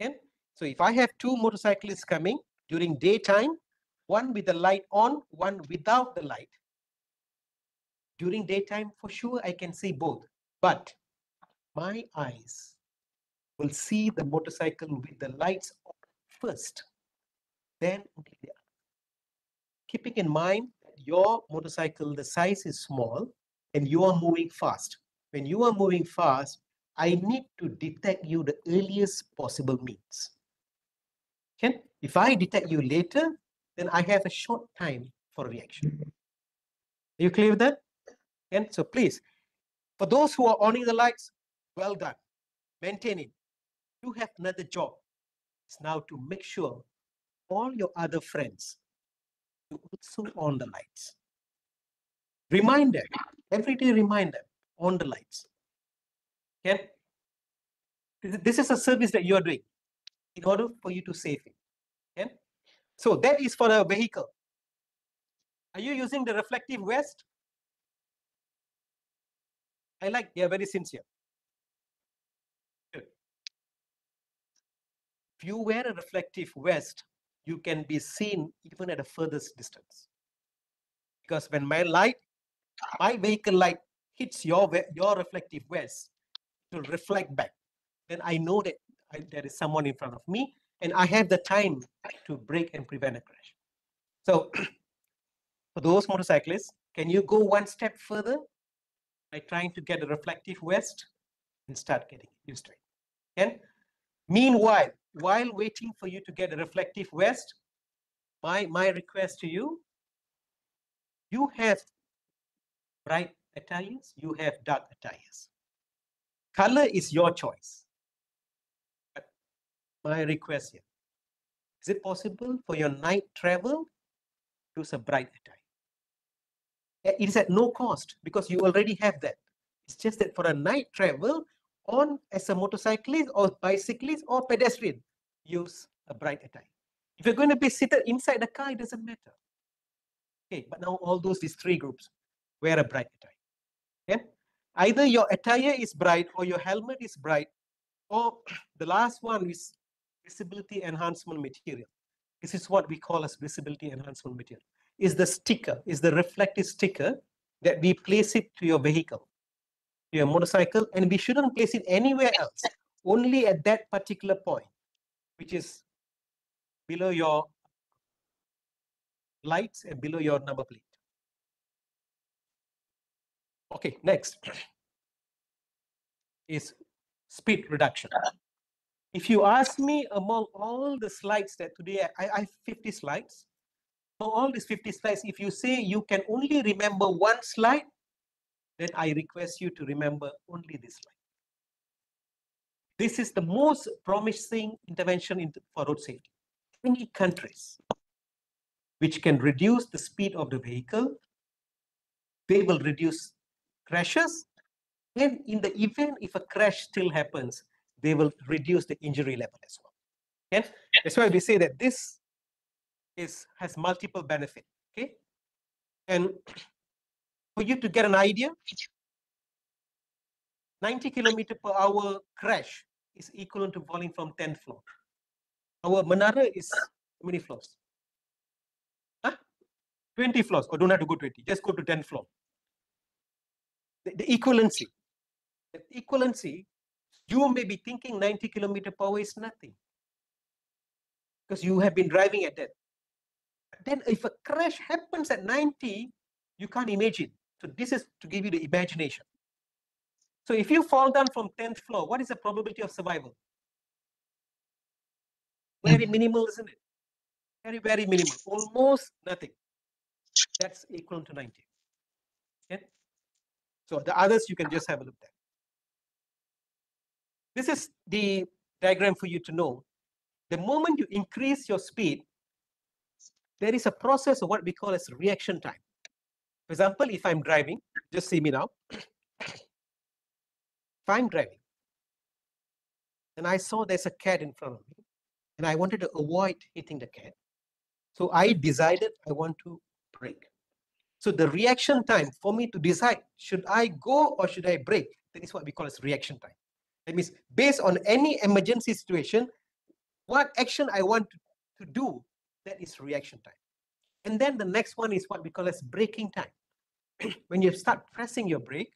Okay? So if I have 2 motorcyclists coming during daytime, one with the light on, one without the light. During daytime, for sure, I can see both. But my eyes will see the motorcycle with the lights on first. Then only the other. Keeping in mind that your motorcycle, the size is small and you are moving fast. When you are moving fast, I need to detect you the earliest possible means. Okay? If I detect you later, then I have a short time for reaction. Are you clear with that? And so please, for those who are owning the lights, well done. Maintain it. You have another job. It's now to make sure all your other friends to also on the lights. Remind them, every day remind them, on the lights. Okay? This is a service that you are doing in order for you to save it. Okay? So that is for a vehicle. Are you using the reflective vest? I like, they are very sincere. Good. If you wear a reflective vest, you can be seen even at a furthest distance. Because when my vehicle light hits your reflective vest, to reflect back, then I know that there is someone in front of me, and I have the time to brake and prevent a crash. So for those motorcyclists, can you go one step further by trying to get a reflective vest and start getting used to it? Okay? Meanwhile, while waiting for you to get a reflective vest, my request to you, you have bright attires, you have dark attires. Color is your choice. But my request here, is it possible for your night travel to use a bright attire? It is at no cost because you already have that. It's just that for a night travel, on as a motorcyclist or bicyclist or pedestrian, use a bright attire. If you're going to be seated inside the car, it doesn't matter. Okay, but now all these three groups wear a bright attire. Okay? Either your attire is bright or your helmet is bright, or the last one is visibility enhancement material. This is what we call as visibility enhancement material. Is the sticker, is the reflective sticker that we place it to your vehicle, to your motorcycle, and we shouldn't place it anywhere else, only at that particular point, which is below your lights and below your number plate. Okay, next is speed reduction. If you ask me, among all the slides that today, I have 50 slides. For all these 50 slides, if you say you can only remember one slide, then I request you to remember only this slide. This is the most promising intervention for road safety. Many countries which can reduce the speed of the vehicle, they will reduce crashes, and in the event if a crash still happens, they will reduce the injury level as well. Okay? That's why we say that this has multiple benefits. Okay, and for you to get an idea, 90 km/h crash is equivalent to falling from 10th floor. Our Menara is how many floors? 20 floors, or don't have to go 20, just go to 10th floor. The equivalency. The equivalency, you may be thinking 90 km/h is nothing because you have been driving at that. Then if a crash happens at 90, you can't imagine. So this is to give you the imagination. So if you fall down from 10th floor, what is the probability of survival? Very minimal, isn't it? Very, very minimal. Almost nothing. That's equivalent to 90. Okay? So the others you can just have a look at. This is the diagram for you to know. The moment you increase your speed, there is a process of what we call as reaction time. For example, if I'm driving, just see me now. If I'm driving and I saw there's a cat in front of me and I wanted to avoid hitting the cat, so I decided I want to brake. So the reaction time for me to decide, should I go or should I brake? That is what we call as reaction time. That means based on any emergency situation, what action I want to do, that is reaction time. And then the next one is what we call as braking time. When you start pressing your brake,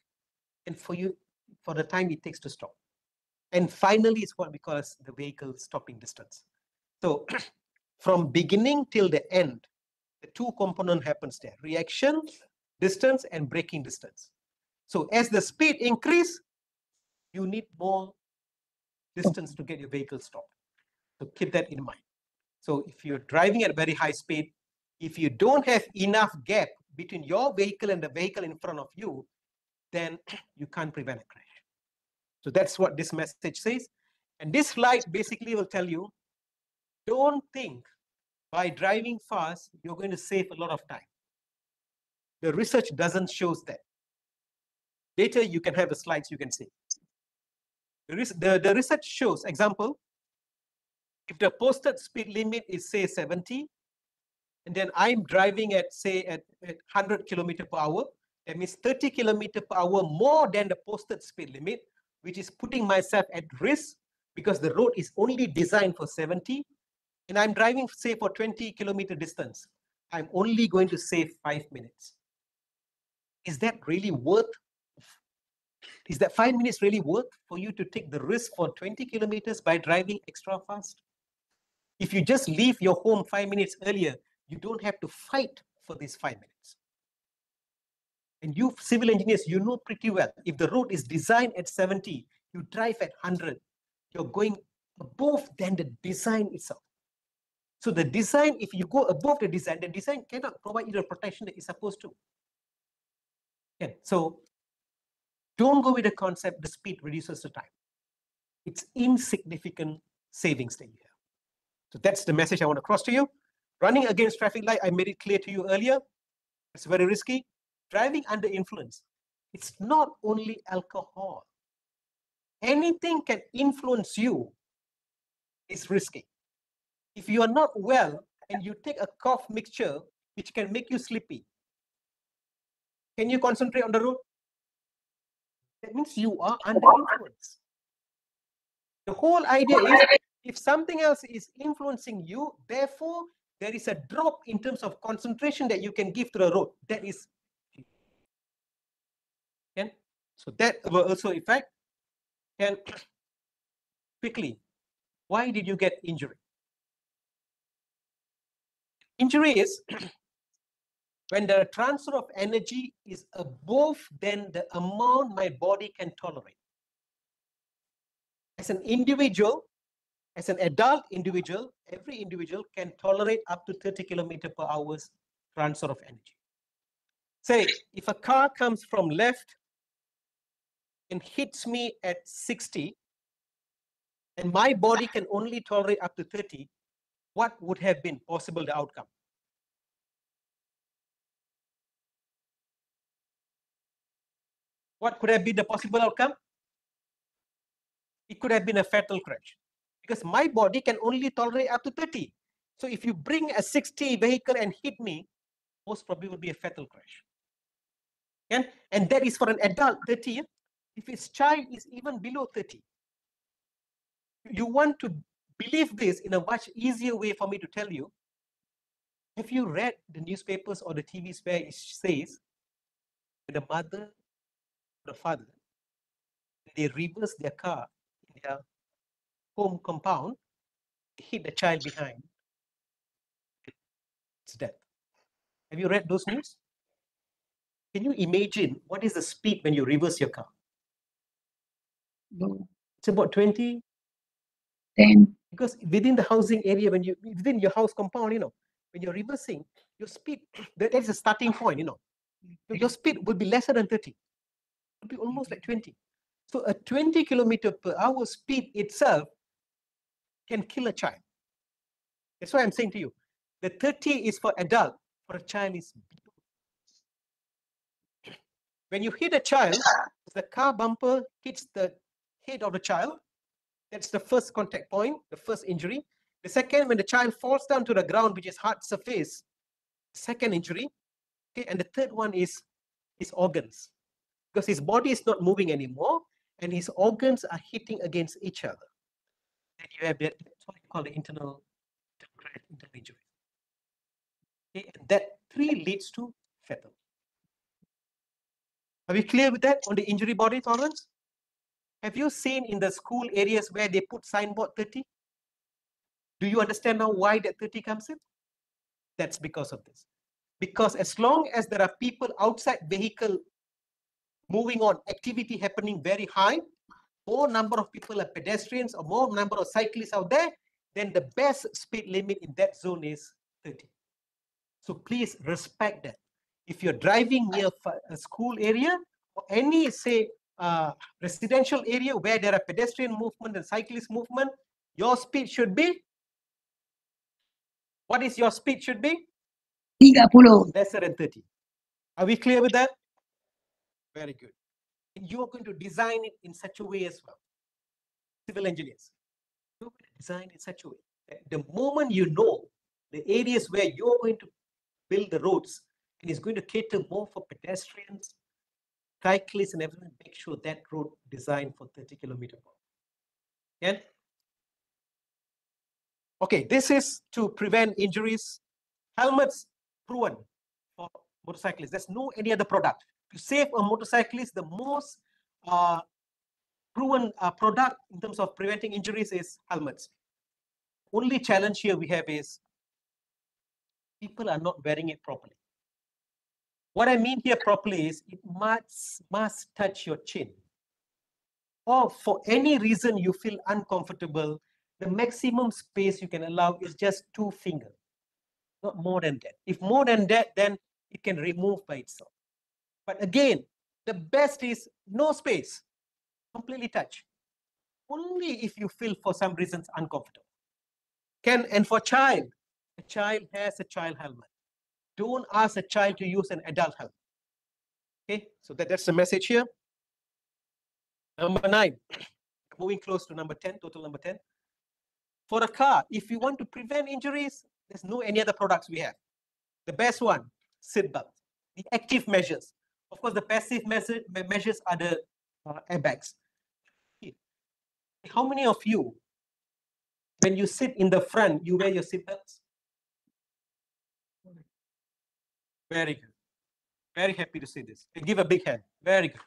and for the time it takes to stop. And finally, it's what we call as the vehicle stopping distance. So from beginning till the end, the two component happens there: reaction distance and braking distance. So as the speed increase, you need more distance to get your vehicle stopped. So keep that in mind. So if you're driving at a very high speed, if you don't have enough gap between your vehicle and the vehicle in front of you, then you can't prevent a crash. So that's what this message says. And this slide basically will tell you, don't think by driving fast, you're going to save a lot of time. The research doesn't show that. Later, you can have the slides, you can see. The research shows, example, if the posted speed limit is say 70, and then I'm driving at say at 100 km/h, that means 30 km/h more than the posted speed limit, which is putting myself at risk because the road is only designed for 70, and I'm driving say for 20 km distance. I'm only going to save 5 minutes. Is that really worth? Is that 5 minutes really worth for you to take the risk for 20 kilometers by driving extra fast? If you just leave your home 5 minutes earlier, you don't have to fight for these 5 minutes. And you civil engineers, you know pretty well, if the road is designed at 70, you drive at 100, you're going above than the design itself. So the design, if you go above the design cannot provide you the protection that it's supposed to. Yeah. So don't go with the concept the speed reduces the time. It's insignificant savings that you have. So that's the message I want to cross to you. Running against traffic light, I made it clear to you earlier. It's very risky. Driving under influence, it's not only alcohol. Anything can influence you. It's risky. If you are not well and you take a cough mixture, which can make you sleepy, can you concentrate on the road? That means you are under influence. The whole idea is if something else is influencing you, therefore, there is a drop in terms of concentration that you can give to the road. That is. Okay? So that will also affect. And quickly, why did you get injury? Injury is when the transfer of energy is above than the amount my body can tolerate. As an individual, as an adult individual, every individual can tolerate up to 30 km/h transfer of energy. Say, if a car comes from left and hits me at 60, and my body can only tolerate up to 30, what would have been possible the outcome? What could have been the possible outcome? It could have been a fatal crash because my body can only tolerate up to 30. So if you bring a 60 vehicle and hit me, most probably will be a fatal crash. And that is for an adult 30. If his child is even below 30, you want to believe this in a much easier way for me to tell you. Have you read the newspapers or the TVs where it says the mother, the father, they reverse their car in their home compound, hit the child behind, it's death. Have you read those news? Can you imagine what is the speed when you reverse your car? No. It's about 20. 10. Because within the housing area, when you within your house compound, when you're reversing, your speed, that is a starting point, your speed would be lesser than 30. It would be almost like 20. So a 20 km/h speed itself can kill a child. That's why I'm saying to you, the 30 is for adult, for a child is below. When you hit a child, the car bumper hits the head of the child. That's the first contact point, the first injury. The second, when the child falls down to the ground, which is hard surface, second injury. Okay, and the third one is his organs, because his body is not moving anymore, and his organs are hitting against each other. And you have that's what you call the internal injury. Okay, and that 3 leads to fatal. Are we clear with that on the injury body tolerance? Have you seen in the school areas where they put signboard 30? Do you understand now why that 30 comes in? That's because of this. Because as long as there are people outside vehicle moving on, activity happening very high, more number of people are pedestrians or more number of cyclists out there, then the best speed limit in that zone is 30. So please respect that. If you're driving near a school area or any, say, residential area where there are pedestrian movement and cyclist movement, your speed should be, what is your speed should be? 30. Lesser than 30. Are we clear with that? Very good. And you are going to design it in such a way as well. civil engineers. You're going to design in such a way that the moment you know the areas where you're going to build the roads and it's going to cater more for pedestrians, cyclists, and everyone, make sure that road designed for 30-kilometer per hour. Yeah. Okay, this is to prevent injuries. Helmets proven for motorcyclists. There's no any other product to save a motorcyclist. The most proven product in terms of preventing injuries is helmets. Only challenge here we have is people are not wearing it properly. What I mean here properly is it must touch your chin. Or for any reason you feel uncomfortable, the maximum space you can allow is just 2 fingers, not more than that. If more than that, then it can remove by itself. But again, the best is no space, completely touch. Only if you feel for some reasons uncomfortable. And for child, a child has a child helmet. Don't ask a child to use an adult helmet. Okay, so that's the message here. Number 9, moving close to number 10, total number 10. For a car, if you want to prevent injuries, there's no any other products we have. The best one, seat belt. The active measures. Of course, the passive measures are the airbags. How many of you, when you sit in the front, you wear your seat belts? Very good. Very happy to see this. Give a big hand. Very good.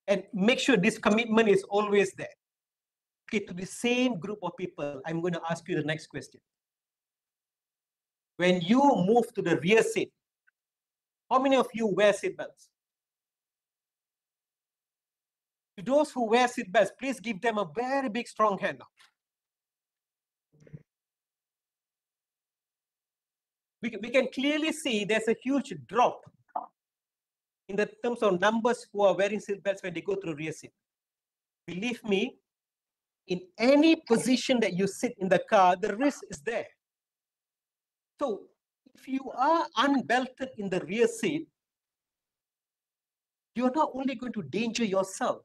And make sure this commitment is always there. Okay, to the same group of people, I'm going to ask you the next question. When you move to the rear seat, how many of you wear seat belts? To those who wear seat belts, please give them a very big, strong hand now. We can clearly see there's a huge drop in the terms of numbers who are wearing seat belts when they go to the rear seat. Believe me, in any position that you sit in the car, the risk is there. So if you are unbelted in the rear seat, you're not only going to danger yourself,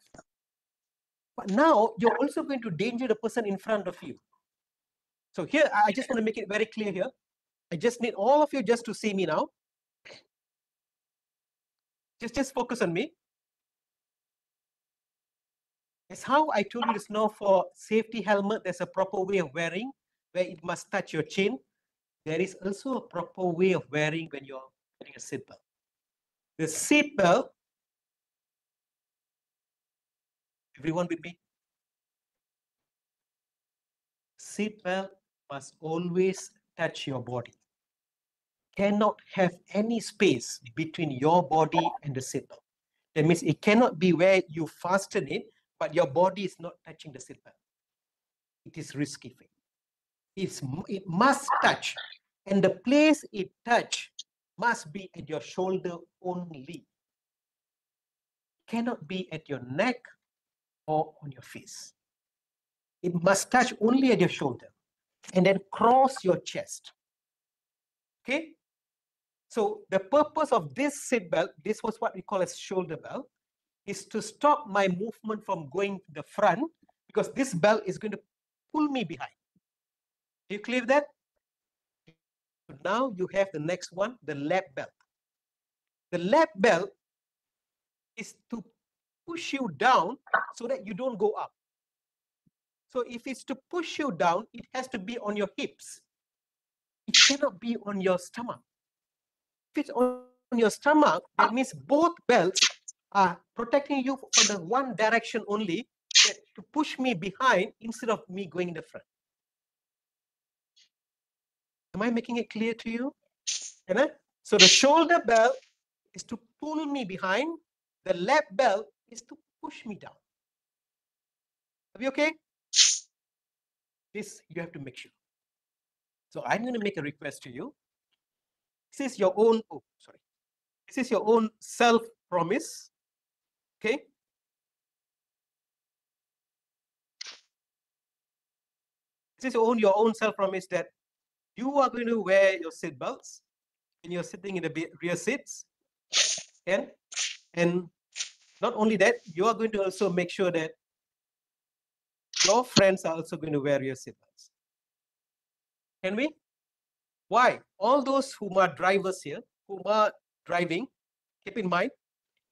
but now you're also going to danger the person in front of you. So here, I just want to make it very clear here. I just need all of you just to see me now. Just focus on me. As how I told you just now, for safety helmet, there's a proper way of wearing where it must touch your chin. There is also a proper way of wearing when you're wearing a seatbelt. The seatbelt, everyone with me? Seatbelt must always touch your body. Cannot have any space between your body and the seatbelt. That means it cannot be where you fasten it, but your body is not touching the seatbelt. It is risky. It must touch, and the place it touch must be at your shoulder only. Cannot be at your neck or on your face. It must touch only at your shoulder and then cross your chest. Okay? So the purpose of this seat belt, this was what we call a shoulder belt, is to stop my movement from going to the front, because this belt is going to pull me behind. Do you clear that? Now you have the next one, the lap belt. The lap belt is to push you down so that you don't go up. So if it's to push you down, it has to be on your hips. It cannot be on your stomach. If it's on your stomach, that means both belts are protecting you for the one direction only, that to push me behind instead of me going in the front. Am I making it clear to you? So the shoulder belt is to pull me behind. The lap belt is to push me down. Are we okay? This you have to make sure. So I'm going to make a request to you. This is your own, this is your own self-promise. Okay? This is your own self-promise that you are going to wear your seat belts when you're sitting in the rear seats. And Not only that, you are going to also make sure that your friends are also going to wear your seatbelts. Can we? Why? All those who are drivers here, who are driving, keep in mind,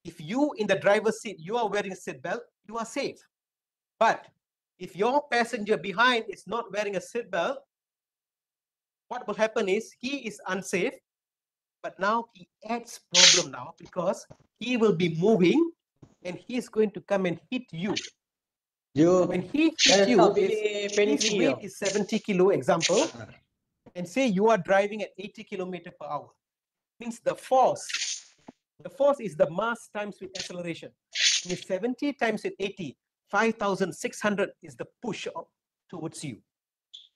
if you in the driver's seat, you are wearing a seatbelt, you are safe. But if your passenger behind is not wearing a seatbelt, what will happen is he is unsafe, but now he adds problem now because he will be moving and he is going to come and hit you. When he hit you, his weight is 70 kilo, example, and say you are driving at 80 kilometer per hour. Means the force is the mass times with acceleration. Means 70 times with 80, 5,600 is the push up towards you.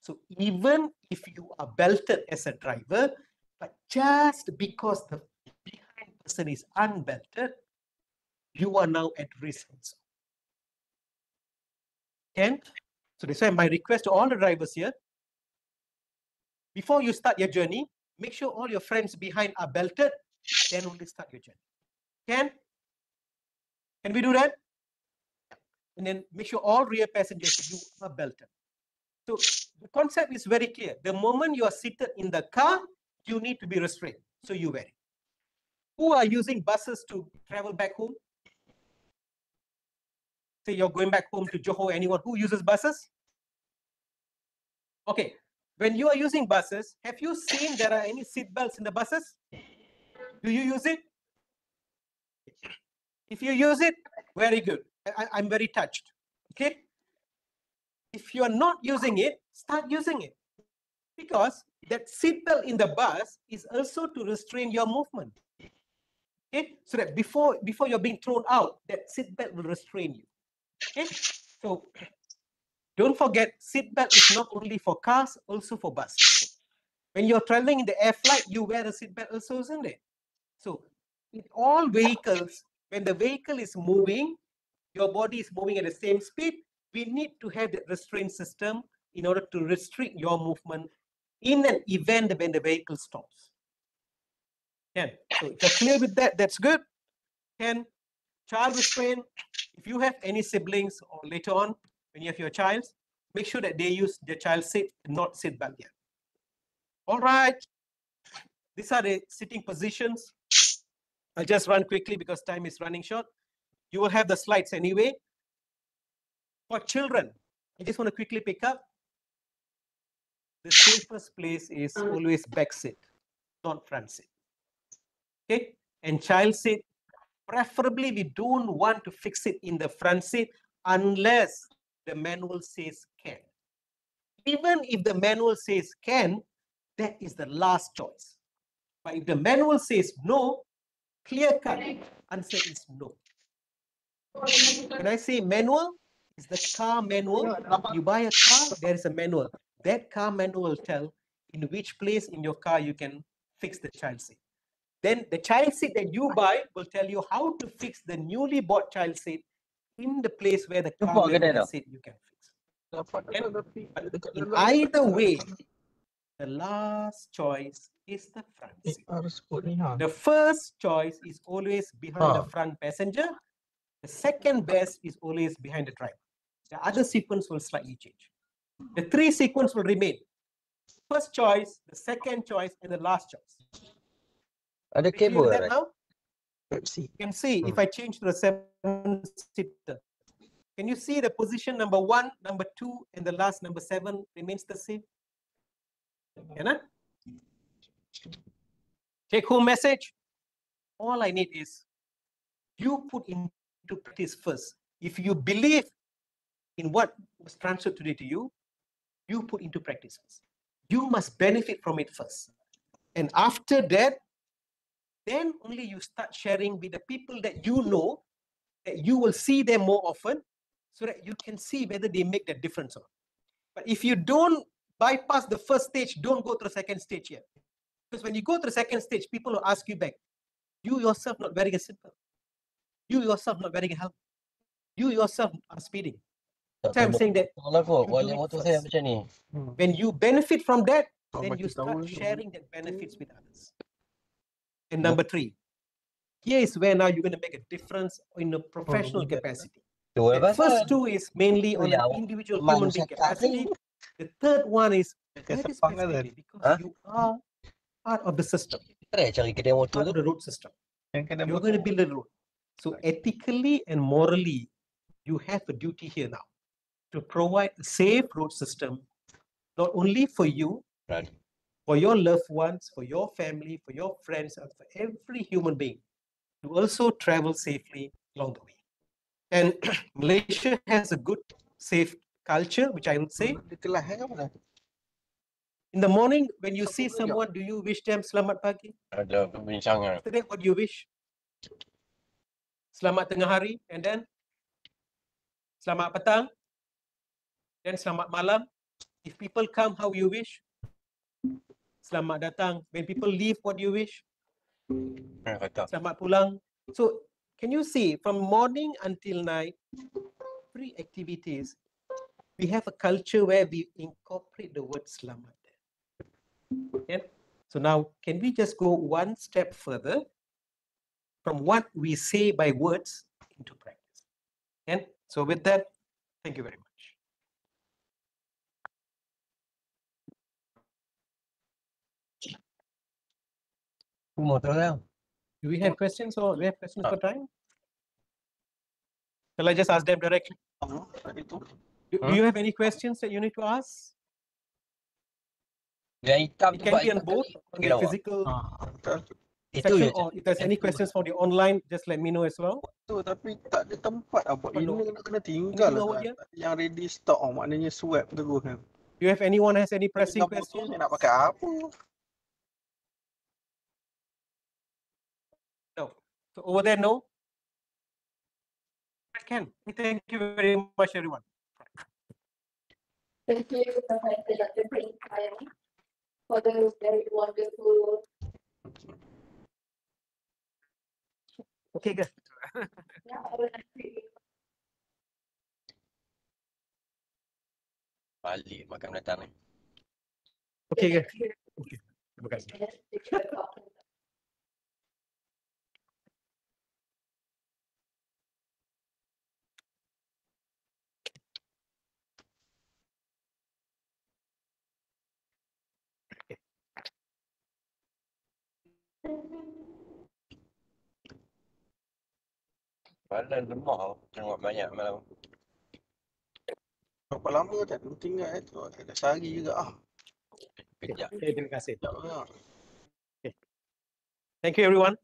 So even if you are belted as a driver, but just because the behind person is unbelted, you are now at risk also. Okay? So that's why my request to all the drivers here, before you start your journey, make sure all your friends behind are belted, then only start your journey. Can we do that? And then make sure all rear passengers you are belted. So the concept is very clear. The moment you are seated in the car, you need to be restrained. So you wear it. Who are using buses to travel back home? Say you're going back home to Johor, anyone who uses buses? Okay. When you are using buses, have you seen there are any seat belts in the buses? Do you use it? If you use it, very good. I'm very touched. Okay. If you are not using it, start using it. Because that seatbelt in the bus is also to restrain your movement. Okay, so that before you're being thrown out, that seatbelt will restrain you. Okay, so don't forget, seatbelt is not only for cars, also for buses. When you're traveling in the air flight, you wear a seatbelt also, isn't it? So in all vehicles, when the vehicle is moving, your body is moving at the same speed, we need to have that restraint system in order to restrict your movement in an event when the vehicle stops. Yeah. So if you're clear with that, that's good. Can child restraint, if you have any siblings or later on when you have your child, make sure that they use the child seat and not sit back here. All right. These are the sitting positions. I'll just run quickly because time is running short. You will have the slides anyway. For children, I just want to quickly pick up. The safest place is always back seat, not front seat. Okay, and child seat, preferably we don't want to fix it in the front seat unless the manual says can. Even if the manual says can, that is the last choice. But if the manual says no, clear cut answer is no. When I say manual, it's the car manual. You buy a car, there is a manual. That car manual will tell in which place in your car you can fix the child seat. Then the child seat that you buy will tell you how to fix the newly bought child seat in the place where the car manual seat you can fix. But in either way, the last choice is the front seat. The first choice is always behind the front passenger. The second best is always behind the driver. The other sequence will slightly change. The three sequence will remain. First choice, the second choice, and the last choice. Ada Clear kabel with that right? now? You can see if I change to the 7-seater. Can you see the position number 1, number 2, and the last number 7 remains the same? Can I? Take home message. All I need is you put into practice first. If you believe in what was transferred today to you, you put into practice first. You must benefit from it first. And after that, then only you start sharing with the people that you know, that you will see them more often, so that you can see whether they make that difference or not. But if you don't bypass the first stage, don't go to the second stage yet. Because when you go to the second stage, people will ask you back, you yourself not wearing a seatbelt. You yourself not wearing a helmet. You yourself are speeding. So I'm saying that you do it first. When you benefit from that, then you start sharing that benefits with others. And number 3, here is where now you're going to make a difference in a professional capacity. Tu The lepas first two is mainly on an yang individual teman human being cakap capacity. ni The third one is Dekat very Sepang kan? specifically because Huh? you are part of the system, try cari kedai motor part tu. of the road system. Yang kena You're going to build a road. So ethically and morally, you have a duty here now to provide a safe road system, not only for you, Right. for your loved ones, for your family, for your friends, and for every human being to also travel safely along the way. And Malaysia has a good, safe culture, which I would say. Di kelas kan mana? In the morning, when you see someone, do you wish them selamat pagi? Ada perbincangan. After that, what do you wish? Selamat tengah hari, and then selamat petang, then selamat malam. If people come, how you wish? Selamat datang. When people leave, what do you wish? Kata. Selamat pulang. So, can you see from morning until night, every activities, we have a culture where we incorporate the word selamat. Okay? So now, can we just go one step further from what we say by words into practice? Okay? So with that, thank you very much. Motor dah. Do we have questions or we have questions for time? Shall I just ask them directly? Tadi tu. Do you have any questions that you need to ask? Yang hitam It tu can buat be on hitam both, kali. on Okey the dah, Wak. physical Betul. Itu section, je. or if there's any questions for the online, just let me know as well. Tu tapi tak ada tempat buat Apa ini no? kena tinggal Anything lah over kan. here? Yang ready stock maknanya swab terus kan. Do you have anyone has any pressing Tinggal motor questions? saya nak pakai apa? No. So over there, no? I can. Thank you very much, everyone. Thank you, Professor Dr. Kulanthayan, for the very wonderful. Okay, good. Yeah, I would like to Balik makan datang ni. Okay, good. hear Okay. Terima kasih. the talking. Badan lemah tengok banyak malam. berapa lama tak tinggal tu. Ada sehari juga Kejap. Okay, terima kasih. Sekejap lah. Thank you, everyone.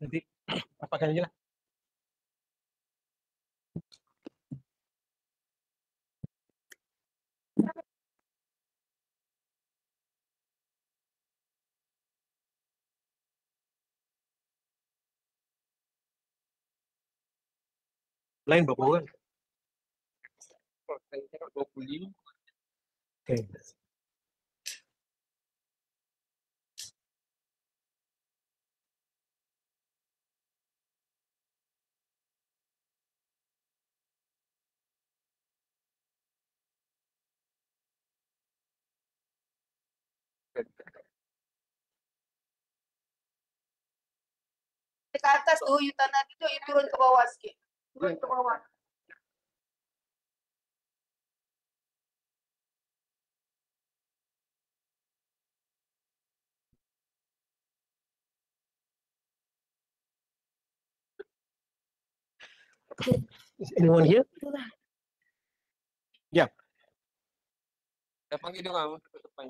Nanti apakan aja lah. Lain berapa orang? Saya tengok 25. Okay. Ke atas tu, you tak nak duduk, you turun ke bawah sikit. Turun ke bawah. Is anyone here? Yeah. Dah panggil dia orang ke depan.